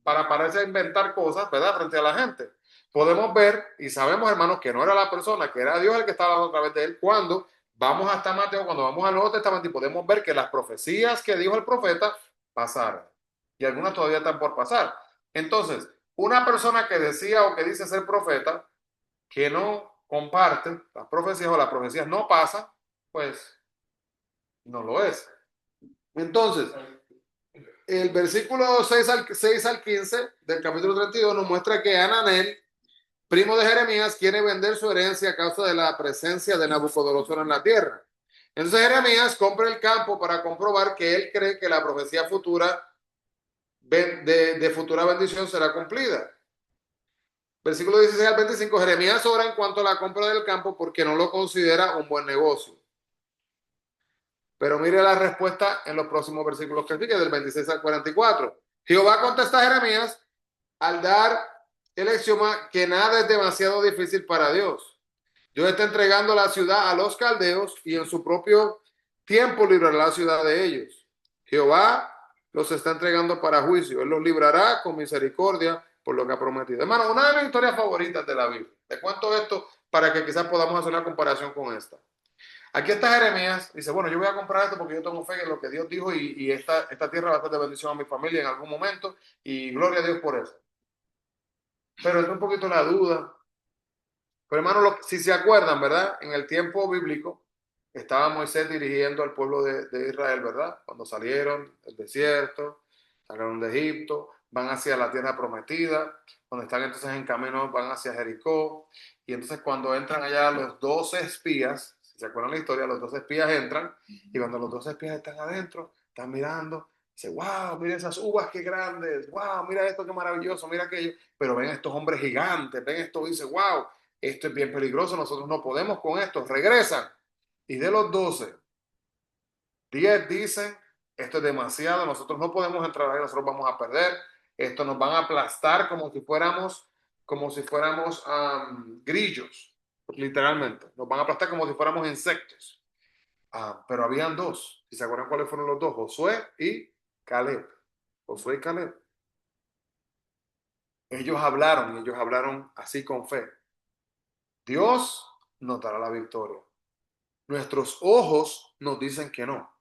para pararse a inventar cosas, ¿verdad? Frente a la gente. Podemos ver y sabemos, hermanos, que no era la persona, que era Dios el que estaba hablando a través de él. Cuando vamos hasta Mateo, cuando vamos al Nuevo Testamento y podemos ver que las profecías que dijo el profeta pasaron. Y algunas todavía están por pasar. Entonces, una persona que decía o que dice ser profeta, que no comparte las profecías o las profecías no pasan, pues no lo es. Entonces, el versículo 6 al 15 del capítulo 32 nos muestra que Hananel, primo de Jeremías, quiere vender su herencia a causa de la presencia de Nabucodonosor en la tierra. Entonces Jeremías compra el campo para comprobar que él cree que la profecía futura de futura bendición será cumplida. Versículo 16 al 25, Jeremías ora en cuanto a la compra del campo porque no lo considera un buen negocio. Pero mire la respuesta en los próximos versículos que sigue, del 26 al 44. Jehová contesta a Jeremías al dar el axioma que nada es demasiado difícil para Dios. Dios está entregando la ciudad a los caldeos y en su propio tiempo librará la ciudad de ellos. Jehová los está entregando para juicio. Él los librará con misericordia por lo que ha prometido. Hermano, una de mis historias favoritas de la Biblia. Te cuento esto para que quizás podamos hacer una comparación con esta. Aquí está Jeremías, dice, bueno, yo voy a comprar esto porque yo tengo fe en lo que Dios dijo y esta tierra va a ser de bendición a mi familia en algún momento y gloria a Dios por eso. Pero es un poquito la duda. Pero hermano, si se acuerdan, ¿verdad? En el tiempo bíblico estaba Moisés dirigiendo al pueblo de Israel, ¿verdad? Cuando salieron del desierto, salieron de Egipto, van hacia la tierra prometida, cuando están entonces en camino van hacia Jericó, y entonces cuando entran allá los 12 espías, si se acuerdan la historia, los 12 espías entran, y cuando los 12 espías están adentro, están mirando, dice, wow, mira esas uvas qué grandes, wow, mira esto qué maravilloso, mira aquello, pero ven estos hombres gigantes, ven esto, dice, wow, esto es bien peligroso, nosotros no podemos con esto, regresan. Y de los 12, 10 dicen, esto es demasiado, nosotros no podemos entrar ahí, nosotros vamos a perder, esto nos van a aplastar como si fuéramos grillos, literalmente, nos van a aplastar como si fuéramos insectos. Pero habían dos, si se acuerdan cuáles fueron los dos, Josué y Caleb. Josué y Caleb. Ellos hablaron así con fe. Dios nos dará la victoria. Nuestros ojos nos dicen que no.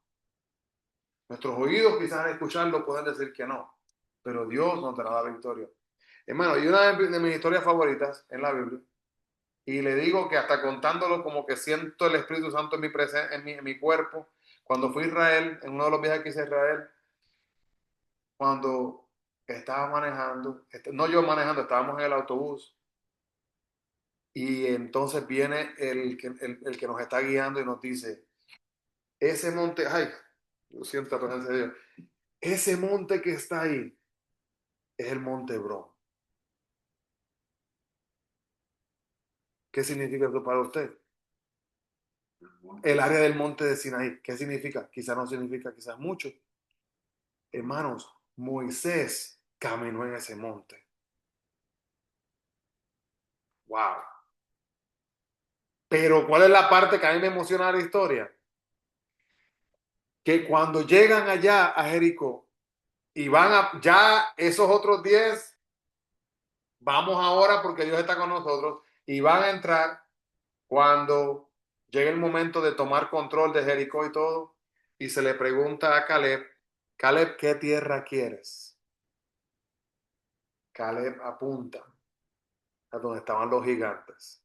Nuestros oídos quizás al escucharlo pueden decir que no. Pero Dios nos dará la victoria. Hermano, y una de mis historias favoritas en la Biblia, y le digo que hasta contándolo como que siento el Espíritu Santo en mi cuerpo, cuando fui a Israel, en uno de los viajes que hice a Israel, cuando estaba manejando, no yo manejando, estábamos en el autobús, y entonces viene el que nos está guiando y nos dice, ese monte, ay, lo siento, la presencia de Dios. Ese monte que está ahí es el monte Hebrón. ¿Qué significa eso para usted? El área del monte de Sinaí. ¿Qué significa? Quizás no significa, quizás mucho. Hermanos, Moisés caminó en ese monte. Wow. Pero ¿cuál es la parte que a mí me emociona de la historia? Que cuando llegan allá a Jericó y ya esos otros 10, vamos ahora porque Dios está con nosotros y van a entrar. Cuando llega el momento de tomar control de Jericó y todo, y se le pregunta a Caleb, Caleb, ¿qué tierra quieres? Caleb apunta a donde estaban los gigantes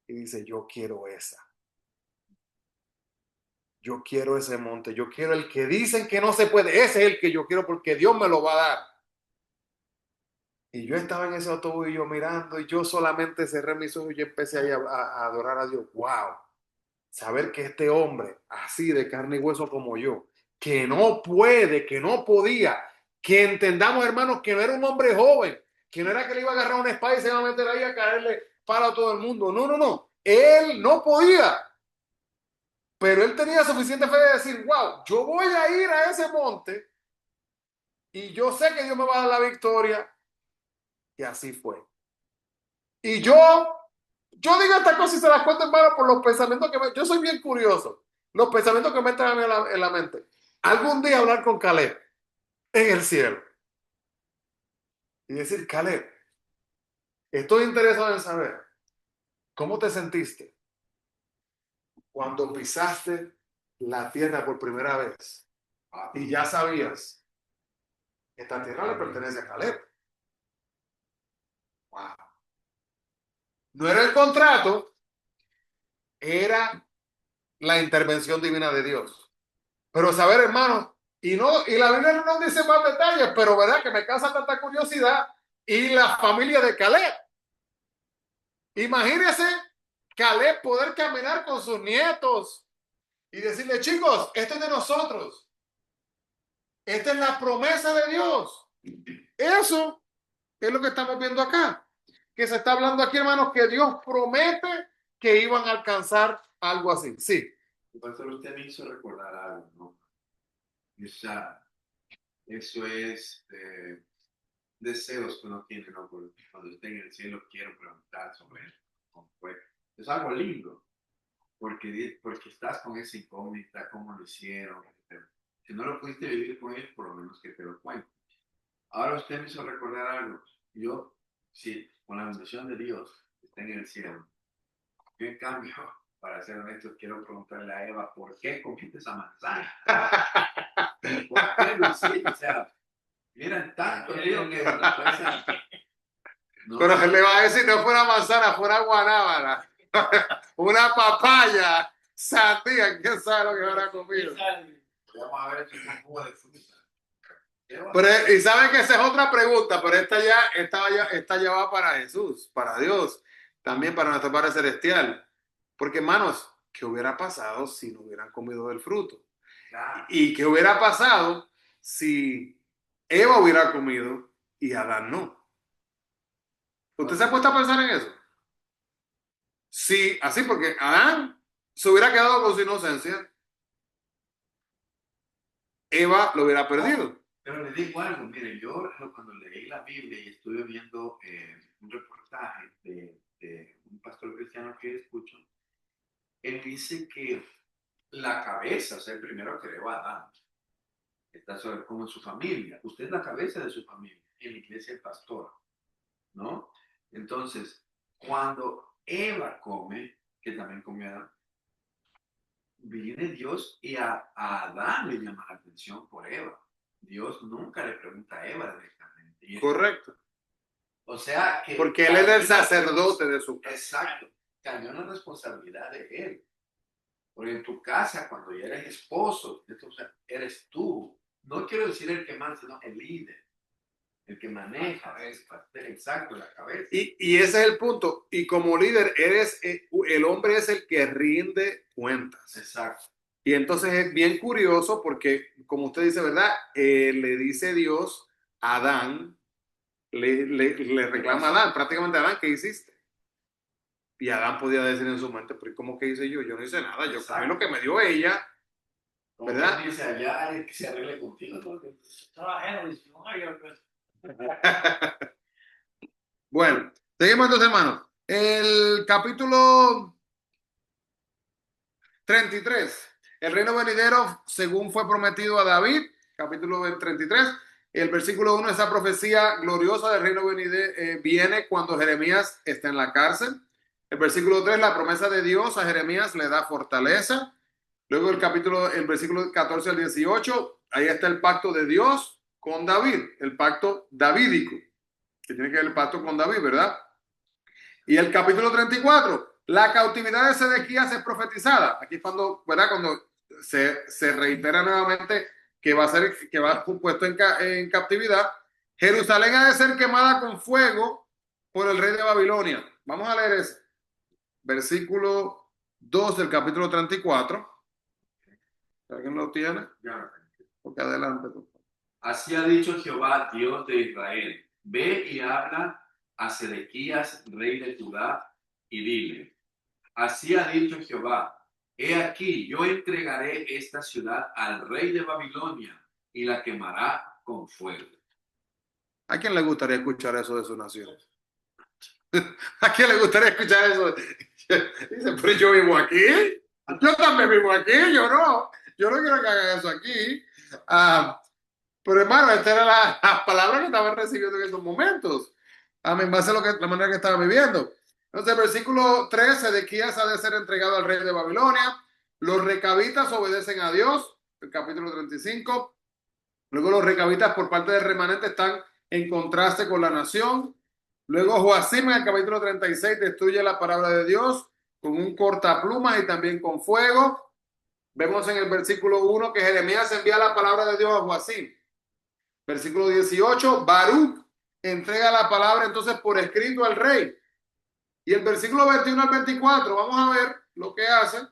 y dice, yo quiero esa. Yo quiero ese monte, yo quiero el que dicen que no se puede, ese es el que yo quiero porque Dios me lo va a dar. Y yo estaba en ese autobús y yo mirando y yo solamente cerré mis ojos y yo empecé a adorar a Dios. ¡Wow! Saber que este hombre, así de carne y hueso como yo, que no puede, que no podía, que entendamos, hermanos, que no era un hombre joven, que no era que le iba a agarrar una espada y se iba a meter ahí a caerle palo a todo el mundo. No, no, no. Él no podía, pero él tenía suficiente fe de decir, wow, yo voy a ir a ese monte y yo sé que Dios me va a dar la victoria. Y así fue. Y yo digo esta cosa y se las cuento, hermano, por los pensamientos yo soy bien curioso. Los pensamientos que me entran a mí en la mente. Algún día hablar con Caleb en el cielo y decir, Caleb, estoy interesado en saber cómo te sentiste cuando pisaste la tierra por primera vez y ya sabías que esta tierra le pertenece a Caleb. Wow. No era el contrato, era la intervención divina de Dios. Pero saber, hermano, y la Biblia no nos dice más detalles, pero verdad que me causa tanta curiosidad. Y la familia de Caleb. Imagínense Caleb poder caminar con sus nietos y decirle, chicos, esto es de nosotros. Esta es la promesa de Dios. Eso es lo que estamos viendo acá. Que se está hablando aquí, hermanos, que Dios promete que iban a alcanzar algo así. Sí. Pastor, usted me hizo recordar algo, ¿no? Eso es deseos que uno tiene, ¿no? Porque cuando esté en el cielo quiero preguntar sobre eso, cómo fue. Es algo lindo, porque estás con esa incógnita, cómo lo hicieron, etc. Si no lo pudiste vivir con ellos, por lo menos que te lo cuente. Ahora usted me hizo recordar algo. Yo, sí, con la bendición de Dios, que está en el cielo. Yo, en cambio, para ser honesto, quiero preguntarle a Eva, ¿por qué comiste esa manzana? ¿Por qué lo hiciste? O sea, miran tanto lío que no, Pero le va a decir, no fuera manzana, fuera guanábana, una papaya, sandía, ¿quién sabe lo que habrá comido? vamos a ver si es un jugo de fruta. Pero, y saben que esa es otra pregunta, pero esta ya va para Jesús, para Dios, también para nuestro Padre Celestial. Porque, hermanos, ¿qué hubiera pasado si no hubieran comido del fruto? ¿Y qué hubiera pasado si Eva hubiera comido y Adán no? ¿Usted se ha puesto a pensar en eso? Sí, así porque Adán se hubiera quedado con su inocencia, Eva lo hubiera perdido. Pero le digo algo, mire, yo cuando leí la Biblia y estuve viendo un reportaje de un pastor cristiano que escucho, él dice que la cabeza, o sea, el primero que creó a Adán, está sobre como en su familia. Usted es la cabeza de su familia, en la iglesia el pastor, ¿no? Entonces, cuando Eva come, que también come Adán, viene Dios y a Adán le llama la atención por Eva. Dios nunca le pregunta a Eva directamente. Y Correcto. o sea que... Porque él es el sacerdote de su casa. Exacto. Cambió la responsabilidad de él. Porque en tu casa, cuando ya eres esposo, entonces eres tú. No quiero decir el que manda, sino el líder. El que maneja. Exacto, la cabeza. Y ese es el punto. Y como líder, el hombre es el que rinde cuentas. Exacto. Y entonces es bien curioso porque, como usted dice, ¿verdad? Le dice Dios a Adán, le reclama a Adán, prácticamente a Adán, ¿qué hiciste? Y Adán podía decir en su mente, pero ¿cómo que hice yo? Yo no hice nada, yo comí lo que me dio ella, ¿verdad? Dice allá, que se arregle contigo. Bueno, seguimos entonces, hermanos. El capítulo 33, el reino venidero según fue prometido a David, capítulo 33, el versículo 1, esa profecía gloriosa del reino venidero viene cuando Jeremías está en la cárcel. El versículo 3, la promesa de Dios a Jeremías le da fortaleza. Luego el versículo 14 al 18, ahí está el pacto de Dios con David, el pacto davídico, que tiene que ver el pacto con David, ¿verdad? Y el capítulo 34, la cautividad de Sedequías es profetizada. Aquí es cuando, ¿verdad? Cuando se reitera nuevamente que va a puesto en captividad. Jerusalén ha de ser quemada con fuego por el rey de Babilonia. Vamos a leer ese. Versículo 2 del capítulo 34. ¿Alguien lo tiene? Porque adelante. Así ha dicho Jehová, Dios de Israel. Ve y habla a Sedequías, rey de Judá, y dile, así ha dicho Jehová, he aquí, yo entregaré esta ciudad al rey de Babilonia y la quemará con fuego. ¿A quién le gustaría escuchar eso de sus naciones? ¿A quién le gustaría escuchar eso? Dice, pero yo vivo aquí. Yo también vivo aquí, yo no quiero que hagan eso aquí. Pero hermano, esta era la palabra que estaban recibiendo en esos momentos. En base a la manera que estaban viviendo. Entonces, el versículo 13, Sedequías ha de ser entregado al rey de Babilonia. Los recabitas obedecen a Dios, el capítulo 35. Luego los recabitas por parte del remanente están en contraste con la nación. Luego Joacim en el capítulo 36 destruye la palabra de Dios con un cortaplumas y también con fuego. Vemos en el versículo 1 que Jeremías envía la palabra de Dios a Joacim. Versículo 18, Baruch entrega la palabra entonces por escrito al rey. Y el versículo 21 al 24, vamos a ver lo que hace.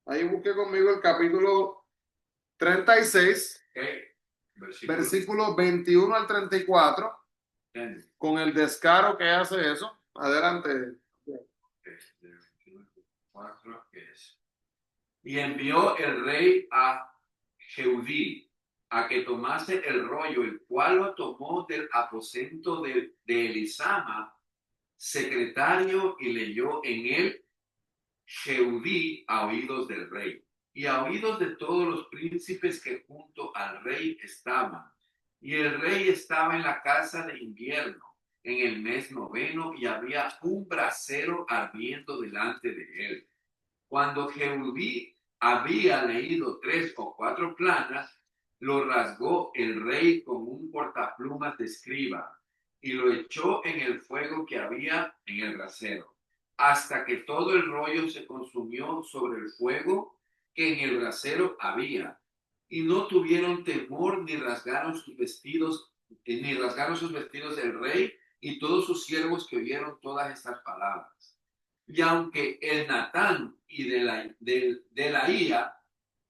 Ahí busque conmigo el capítulo 36, versículo 21 al 34, con el descaro que hace eso. Adelante. Y envió el rey a Jehudí a que tomase el rollo, el cual lo tomó del aposento de Elisama, secretario, y leyó en él Jehudí a oídos del rey. y a oídos de todos los príncipes que junto al rey estaban. Y el rey estaba en la casa de invierno en el mes 9 y había un brasero ardiendo delante de él. Cuando Jehudí había leído 3 o 4 planas, lo rasgó el rey con un portaplumas de escriba y lo echó en el fuego que había en el brasero, hasta que todo el rollo se consumió sobre el fuego que en el brasero había. Y no tuvieron temor ni rasgaron sus vestidos del rey y todos sus siervos que oyeron todas estas palabras. Y aunque el Natán y Delaía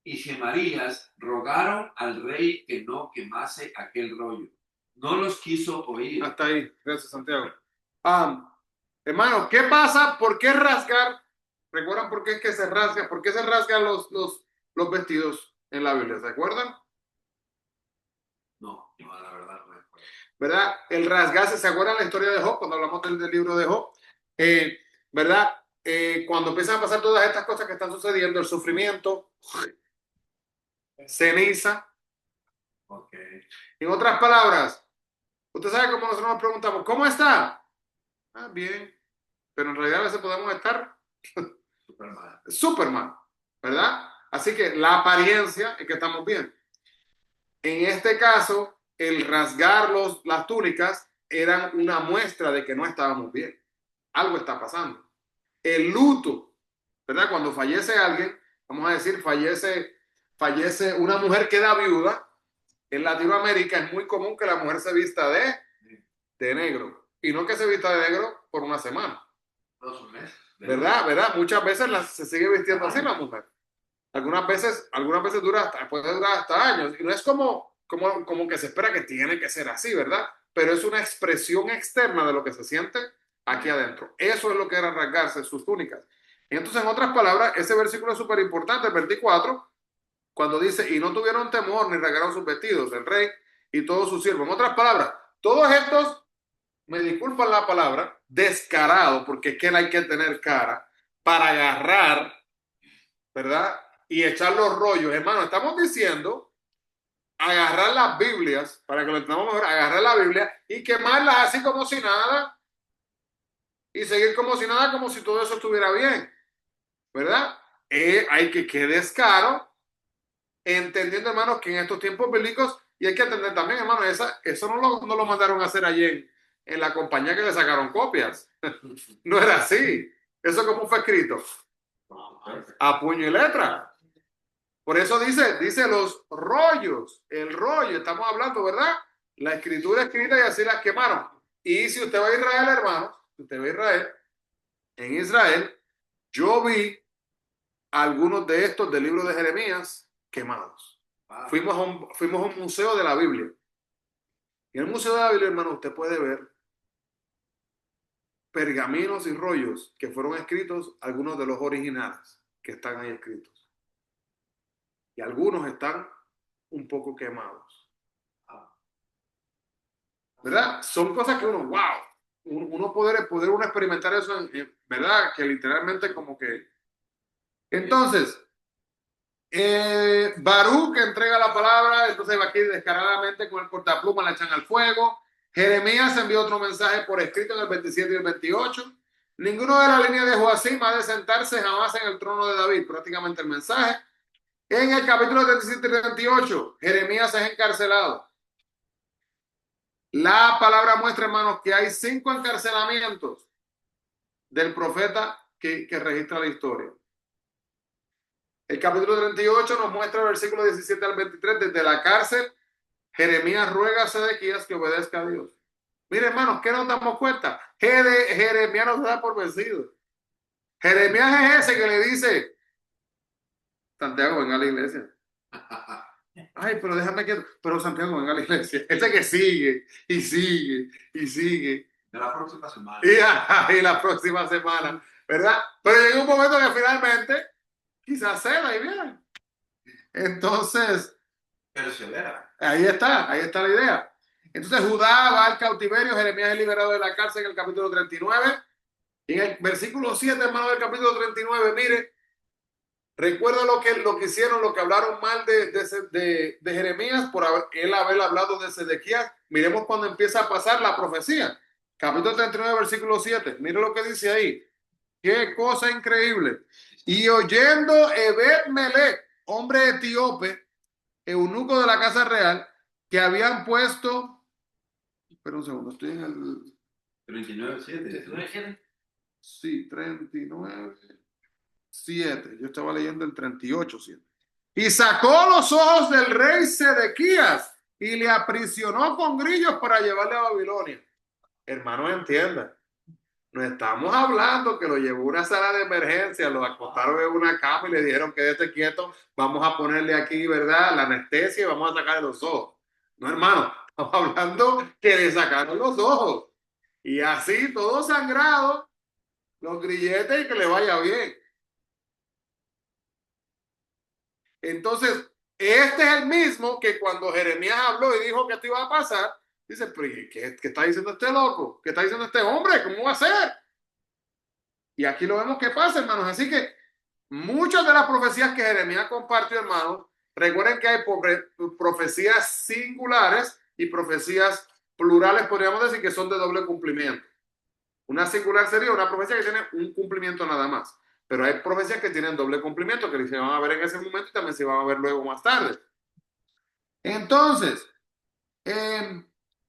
y Gemarías rogaron al rey que no quemase aquel rollo, no los quiso oír. Hasta ahí. Gracias, Santiago. Hermano, ¿qué pasa? ¿Por qué rasgar? ¿Recuerdan por qué es que se rasga? ¿Por qué se rasgan los vestidos en la Biblia? ¿Se acuerdan? No, la verdad no recuerdo. ¿Verdad? El rasgarse, ¿se acuerdan la historia de Job? Cuando hablamos del libro de Job. ¿Verdad? Cuando empiezan a pasar todas estas cosas que están sucediendo, el sufrimiento, ceniza. Okay. En otras palabras, usted sabe cómo nosotros nos preguntamos, ¿cómo está? Bien. Pero en realidad a veces podemos estar súper mal, ¿verdad? Así que la apariencia es que estamos bien. En este caso, el rasgar las túnicas eran una muestra de que no estábamos bien. Algo está pasando. El luto, ¿verdad? Cuando fallece alguien, vamos a decir, fallece una mujer, queda viuda. En Latinoamérica es muy común que la mujer se vista de negro. Y no que se vista de negro por una semana. 2 meses. ¿Verdad? Muchas veces se sigue vistiendo así la mujer. Algunas veces puede durar hasta años. Y no es como que se espera que tiene que ser así, ¿verdad? Pero es una expresión externa de lo que se siente aquí adentro. Eso es lo que era rasgarse sus túnicas. Y entonces, en otras palabras, ese versículo es súper importante, el 24, cuando dice, y no tuvieron temor ni rasgaron sus vestidos, el rey y todos sus siervos. En otras palabras, todos estos, me disculpan la palabra, descarado, porque es que hay que tener cara para agarrar, ¿verdad? Y echar los rollos. Hermano, estamos diciendo agarrar las Biblias, para que lo entendamos mejor, agarrar la Biblia y quemarlas así como si nada, y seguir como si nada, como si todo eso estuviera bien, ¿verdad? Hay que descaro, entendiendo, hermanos, que en estos tiempos bíblicos, y hay que entender también, hermano, eso no lo mandaron a hacer allí en la compañía que le sacaron copias. No era así. Eso como fue escrito. A puño y letra. Por eso dice los rollos, el rollo, estamos hablando, ¿verdad? La escritura escrita y así las quemaron. Y si usted va a Israel, hermano, si usted va a Israel, en Israel, yo vi algunos de estos del libro de Jeremías quemados. Fuimos a un museo de la Biblia. En el museo de la Biblia, hermano, usted puede ver pergaminos y rollos que fueron escritos, algunos de los originales que están ahí escritos. Y algunos están un poco quemados. ¿Verdad? Son cosas que uno poder uno experimentar eso, ¿verdad? Que literalmente como que... Entonces, Baruch entrega la palabra, entonces va aquí descaradamente con el cortapluma, la echan al fuego. Jeremías envió otro mensaje por escrito en el 27 y el 28. Ninguno de la línea de Joacim ha de sentarse jamás en el trono de David, prácticamente el mensaje. En el capítulo 37 y 38, Jeremías es encarcelado. La palabra muestra, hermanos, que hay 5 encarcelamientos del profeta que registra la historia. El capítulo 38 nos muestra el versículo 17 al 23, desde la cárcel, Jeremías ruega a Sedequías que obedezca a Dios. Mire, hermanos, ¿qué nos damos cuenta? Jeremías nos da por vencido. Jeremías es ese que le dice, Santiago, venga a la iglesia. Ay, pero déjame que... Pero Santiago, venga a la iglesia. Ese que sigue, y sigue, y sigue. De la próxima semana. Y la próxima semana, ¿verdad? Pero llega un momento que finalmente quizás ceda y viene. Entonces, persevera. Ahí está la idea. Entonces Judá va al cautiverio, Jeremías es liberado de la cárcel en el capítulo 39. Y en el versículo 7, hermano, del capítulo 39, mire, Recuerda lo que hicieron, lo que hablaron mal de Jeremías por él haber hablado de Sedequías. Miremos cuando empieza a pasar la profecía. Capítulo 39, versículo 7. Mire lo que dice ahí. Qué cosa increíble. Y oyendo Ebed-Melech, hombre etíope, eunuco de la casa real, que habían puesto... Espera un segundo, estoy en el... 39:7. Sí, 39, 7. Yo estaba leyendo el 38, 7. Y sacó los ojos del rey Sedequías y le aprisionó con grillos para llevarle a Babilonia. Hermanos, entiendan. No estamos hablando que lo llevó a una sala de emergencia, lo acostaron en una cama y le dijeron que esté quieto, vamos a ponerle aquí, ¿verdad?, la anestesia y vamos a sacarle los ojos. No, hermano, estamos hablando que le sacaron los ojos. Y así, todo sangrado, los grilletes y que le vaya bien. Entonces, este es el mismo que cuando Jeremías habló y dijo que esto iba a pasar, dice, pero ¿qué está diciendo este loco? ¿Qué está diciendo este hombre? ¿Cómo va a ser? Y aquí lo vemos que pasa, hermanos. Así que muchas de las profecías que Jeremías compartió, hermanos, recuerden que hay profecías singulares y profecías plurales, podríamos decir, que son de doble cumplimiento. Una singular sería una profecía que tiene un cumplimiento nada más. Pero hay profecías que tienen doble cumplimiento, que se van a ver en ese momento y también se van a ver luego más tarde. Entonces,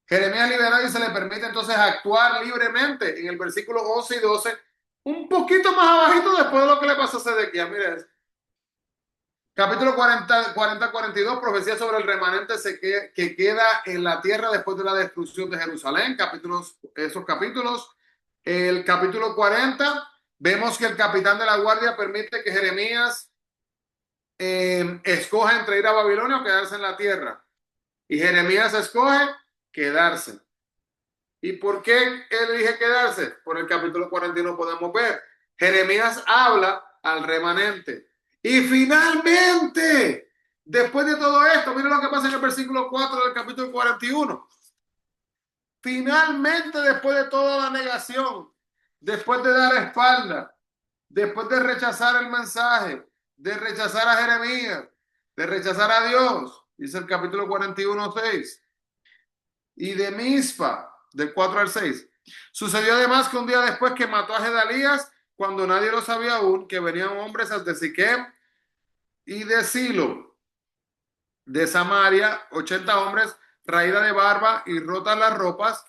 Jeremías libera y se le permite entonces actuar libremente en el versículo 11 y 12, un poquito más abajito después de lo que le pasó a Sedequías. Mire, capítulo 40-42, profecía sobre el remanente que queda en la tierra después de la destrucción de Jerusalén. Esos capítulos. El capítulo 40, vemos que el capitán de la guardia permite que Jeremías escoja entre ir a Babilonia o quedarse en la tierra. Y Jeremías escoge quedarse. ¿Y por qué él elige quedarse? Por el capítulo 41 podemos ver. Jeremías habla al remanente. Y finalmente, después de todo esto, miren lo que pasa en el versículo 4 del capítulo 41. Finalmente, después de toda la negación, después de dar espalda, después de rechazar el mensaje, de rechazar a Jeremías, de rechazar a Dios, dice el capítulo 41, 6, y de Mispa, del 4 al 6. Sucedió además que un día después que mató a Gedalías, cuando nadie lo sabía aún, que venían hombres de Siquem y de Silo, de Samaria, 80 hombres, raídas de barba y rotas las ropas,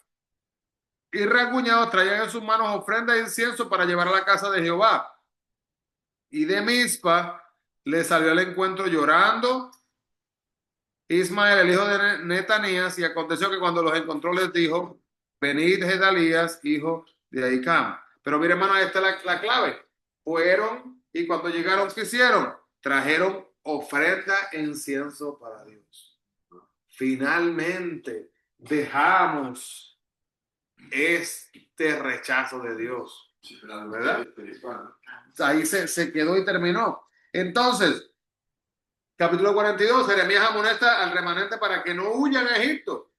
y rasguñados, traían en sus manos ofrenda de incienso para llevar a la casa de Jehová. Y de Mispa le salió al encuentro llorando Ismael, el hijo de Netanías, y aconteció que cuando los encontró les dijo, venid Gedalías, hijo de Ahicam. Pero mire, hermano, esta es la clave. Fueron y cuando llegaron, ¿qué hicieron? Trajeron ofrenda e incienso para Dios. Finalmente dejamos este rechazo de Dios, ¿verdad? Ahí se quedó y terminó. Entonces, capítulo 42, Jeremías amonesta al remanente para que no huyan a Egipto.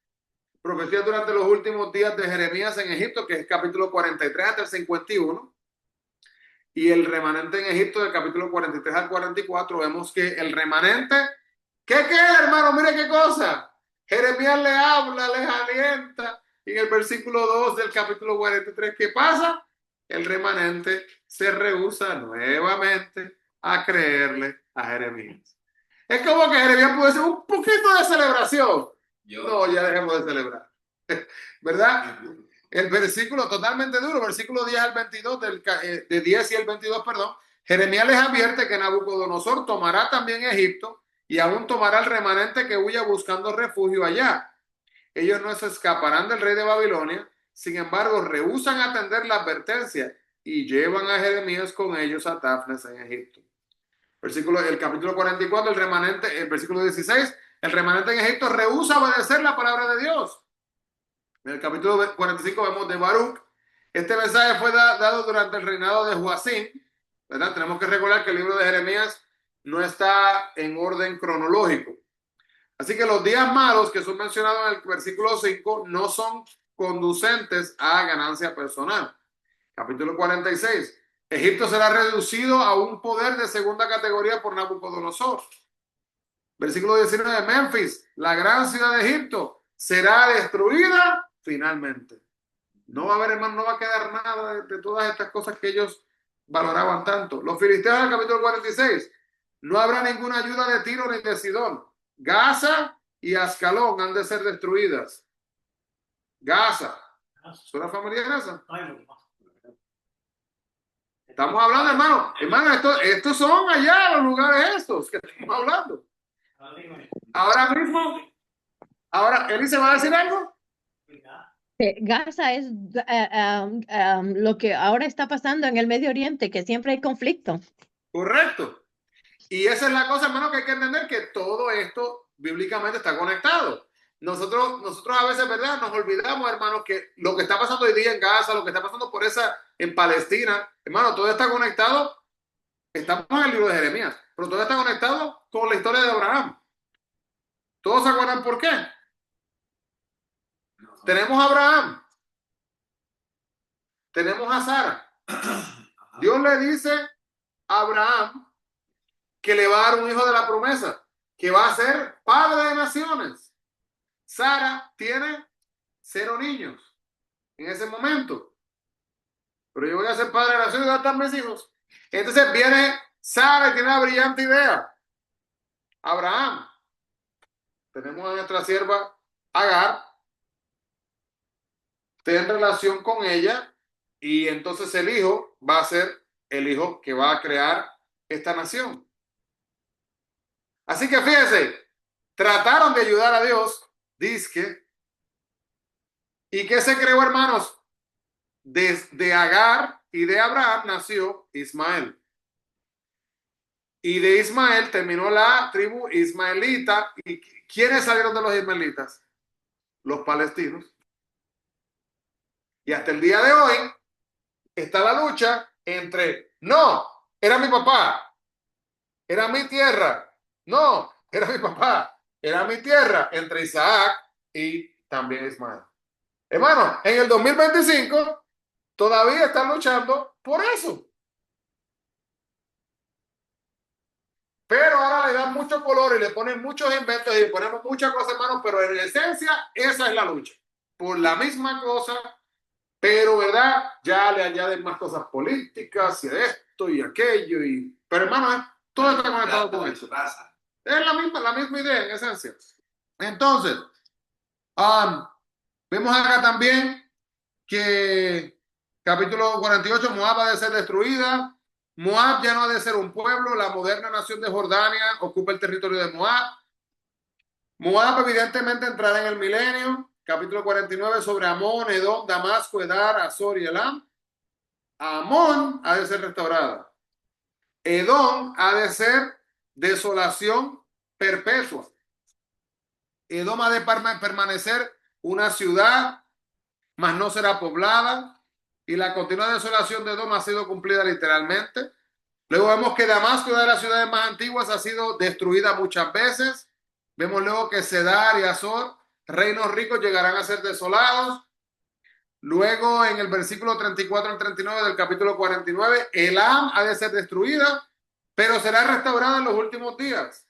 Profecía durante los últimos días de Jeremías en Egipto, que es capítulo 43 hasta el 51. Y el remanente en Egipto, del capítulo 43 al 44, vemos que el remanente, ¿qué queda, hermano? Mire qué cosa. Jeremías le habla, les alienta. Y en el versículo 2 del capítulo 43, ¿qué pasa? El remanente se rehúsa nuevamente a creerle a Jeremías. Es como que Jeremías puede ser un poquito de celebración. No, ya dejemos de celebrar. ¿Verdad? El versículo totalmente duro, versículo 10 al 22, de 10 y el 22, perdón. Jeremías les advierte que Nabucodonosor tomará también Egipto y aún tomará el remanente que huya buscando refugio allá. Ellos no se escaparán del rey de Babilonia, sin embargo, rehúsan atender la advertencia y llevan a Jeremías con ellos a Tafnes en Egipto. El capítulo 44, el remanente, el versículo 16, el remanente en Egipto rehúsa obedecer la palabra de Dios. En el capítulo 45 vemos de Baruch. Este mensaje fue dado durante el reinado de Joacim, ¿verdad? Tenemos que recordar que el libro de Jeremías no está en orden cronológico. Así que los días malos que son mencionados en el versículo 5 no son conducentes a ganancia personal. Capítulo 46. Egipto será reducido a un poder de segunda categoría por Nabucodonosor. Versículo 19, Memphis, la gran ciudad de Egipto, será destruida finalmente. No va a haber, hermano, no va a quedar nada de todas estas cosas que ellos valoraban tanto. Los filisteos en el capítulo 46, no habrá ninguna ayuda de Tiro ni de Sidón. Gaza y Ascalón han de ser destruidas. Gaza, ¿suena familiar esa? Estamos hablando, hermano, estos son allá los lugares estos que estamos hablando. Ahora mismo, Eli se va a decir algo. Gaza es lo que ahora está pasando en el Medio Oriente, que siempre hay conflicto. Correcto. Y esa es la cosa, hermano, que hay que entender, que todo esto bíblicamente está conectado. Nosotros a veces, ¿verdad? Nos olvidamos, hermano, que lo que está pasando hoy día en Gaza, lo que está pasando en Palestina, hermano, todo está conectado. Estamos en el libro de Jeremías, pero todo está conectado con la historia de Abraham. ¿Todos se acuerdan por qué? Tenemos a Abraham, tenemos a Sara. Dios le dice a Abraham que le va a dar un hijo de la promesa, que va a ser padre de naciones. Sara tiene 0 niños en ese momento. Pero yo voy a ser padre de naciones y voy a estar mis hijos. Entonces viene Sara y tiene una brillante idea. Abraham, tenemos a nuestra sierva Agar, ten relación con ella y entonces el hijo va a ser el hijo que va a crear esta nación. Así que fíjense, trataron de ayudar a Dios, dizque, ¿y qué se creó, hermanos? De Agar y de Abraham nació Ismael. Y de Ismael terminó la tribu ismaelita. ¿Y quiénes salieron de los ismaelitas? Los palestinos. Y hasta el día de hoy está la lucha entre, no, era mi papá, era mi tierra, no, era mi papá, era mi tierra, entre Isaac y también Ismael. Hermano, en el 2025 todavía están luchando por eso. Pero ahora le dan mucho color y le ponen muchos inventos y le ponemos muchas cosas, hermano, pero en esencia esa es la lucha. Por la misma cosa, pero, ¿verdad? Ya le añaden más cosas políticas y esto y aquello. Pero, hermano, todo está conectado con eso. Es la misma idea en esencia. Entonces, vemos acá también que capítulo 48, Moab ha de ser destruida. Moab ya no ha de ser un pueblo. La moderna nación de Jordania ocupa el territorio de Moab. Moab evidentemente entrará en el milenio. Capítulo 49 sobre Amón, Edom, Damasco, Edar, Azor y Elam. Amón ha de ser restaurada. Edom ha de ser desolación perpetua. Edom ha de permanecer una ciudad, mas no será poblada. Y la continua desolación de Edom ha sido cumplida literalmente. Luego vemos que Damasco, una de las ciudades más antiguas, ha sido destruida muchas veces. Vemos luego que Cedar y Azor, reinos ricos, llegarán a ser desolados. Luego en el versículo 34 al 39 del capítulo 49, Elam ha de ser destruida, pero será restaurada en los últimos días.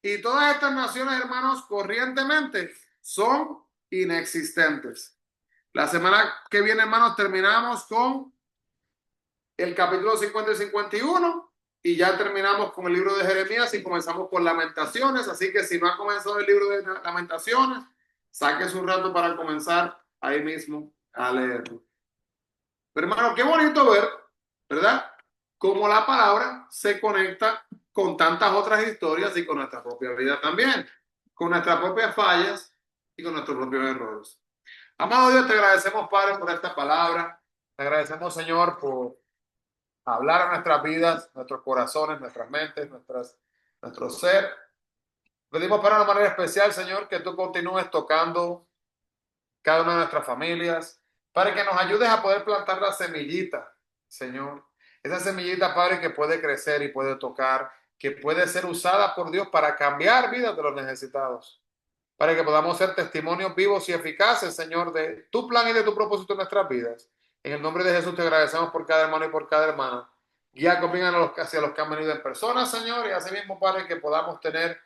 Y todas estas naciones, hermanos, corrientemente son inexistentes. La semana que viene, hermanos, terminamos con el capítulo 50 y 51 y ya terminamos con el libro de Jeremías y comenzamos con Lamentaciones. Así que si no ha comenzado el libro de Lamentaciones, saque su rato para comenzar ahí mismo a leerlo. Pero, hermano, qué bonito ver, ¿verdad? Cómo la palabra se conecta con tantas otras historias y con nuestra propia vida también, con nuestras propias fallas y con nuestros propios errores. Amado Dios, te agradecemos, Padre, por esta palabra. Te agradecemos, Señor, por hablar a nuestras vidas, nuestros corazones, nuestras mentes, nuestro ser. Pedimos para una manera especial, Señor, que tú continúes tocando cada una de nuestras familias, para que nos ayudes a poder plantar la semillita, Señor. Esa semillita, Padre, que puede crecer y puede tocar, que puede ser usada por Dios para cambiar vidas de los necesitados, para que podamos ser testimonios vivos y eficaces, Señor, de tu plan y de tu propósito en nuestras vidas. En el nombre de Jesús te agradecemos por cada hermano y por cada hermana. Guía conmigo hacia los que han venido en persona, Señor, y así mismo, Padre, que podamos tener,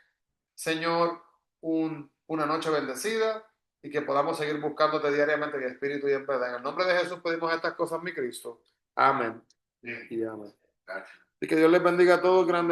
Señor, una noche bendecida y que podamos seguir buscándote diariamente en espíritu y en verdad. En el nombre de Jesús pedimos estas cosas, mi Cristo. Amén. Y amén. Gracias. Y que Dios les bendiga a todos grandemente.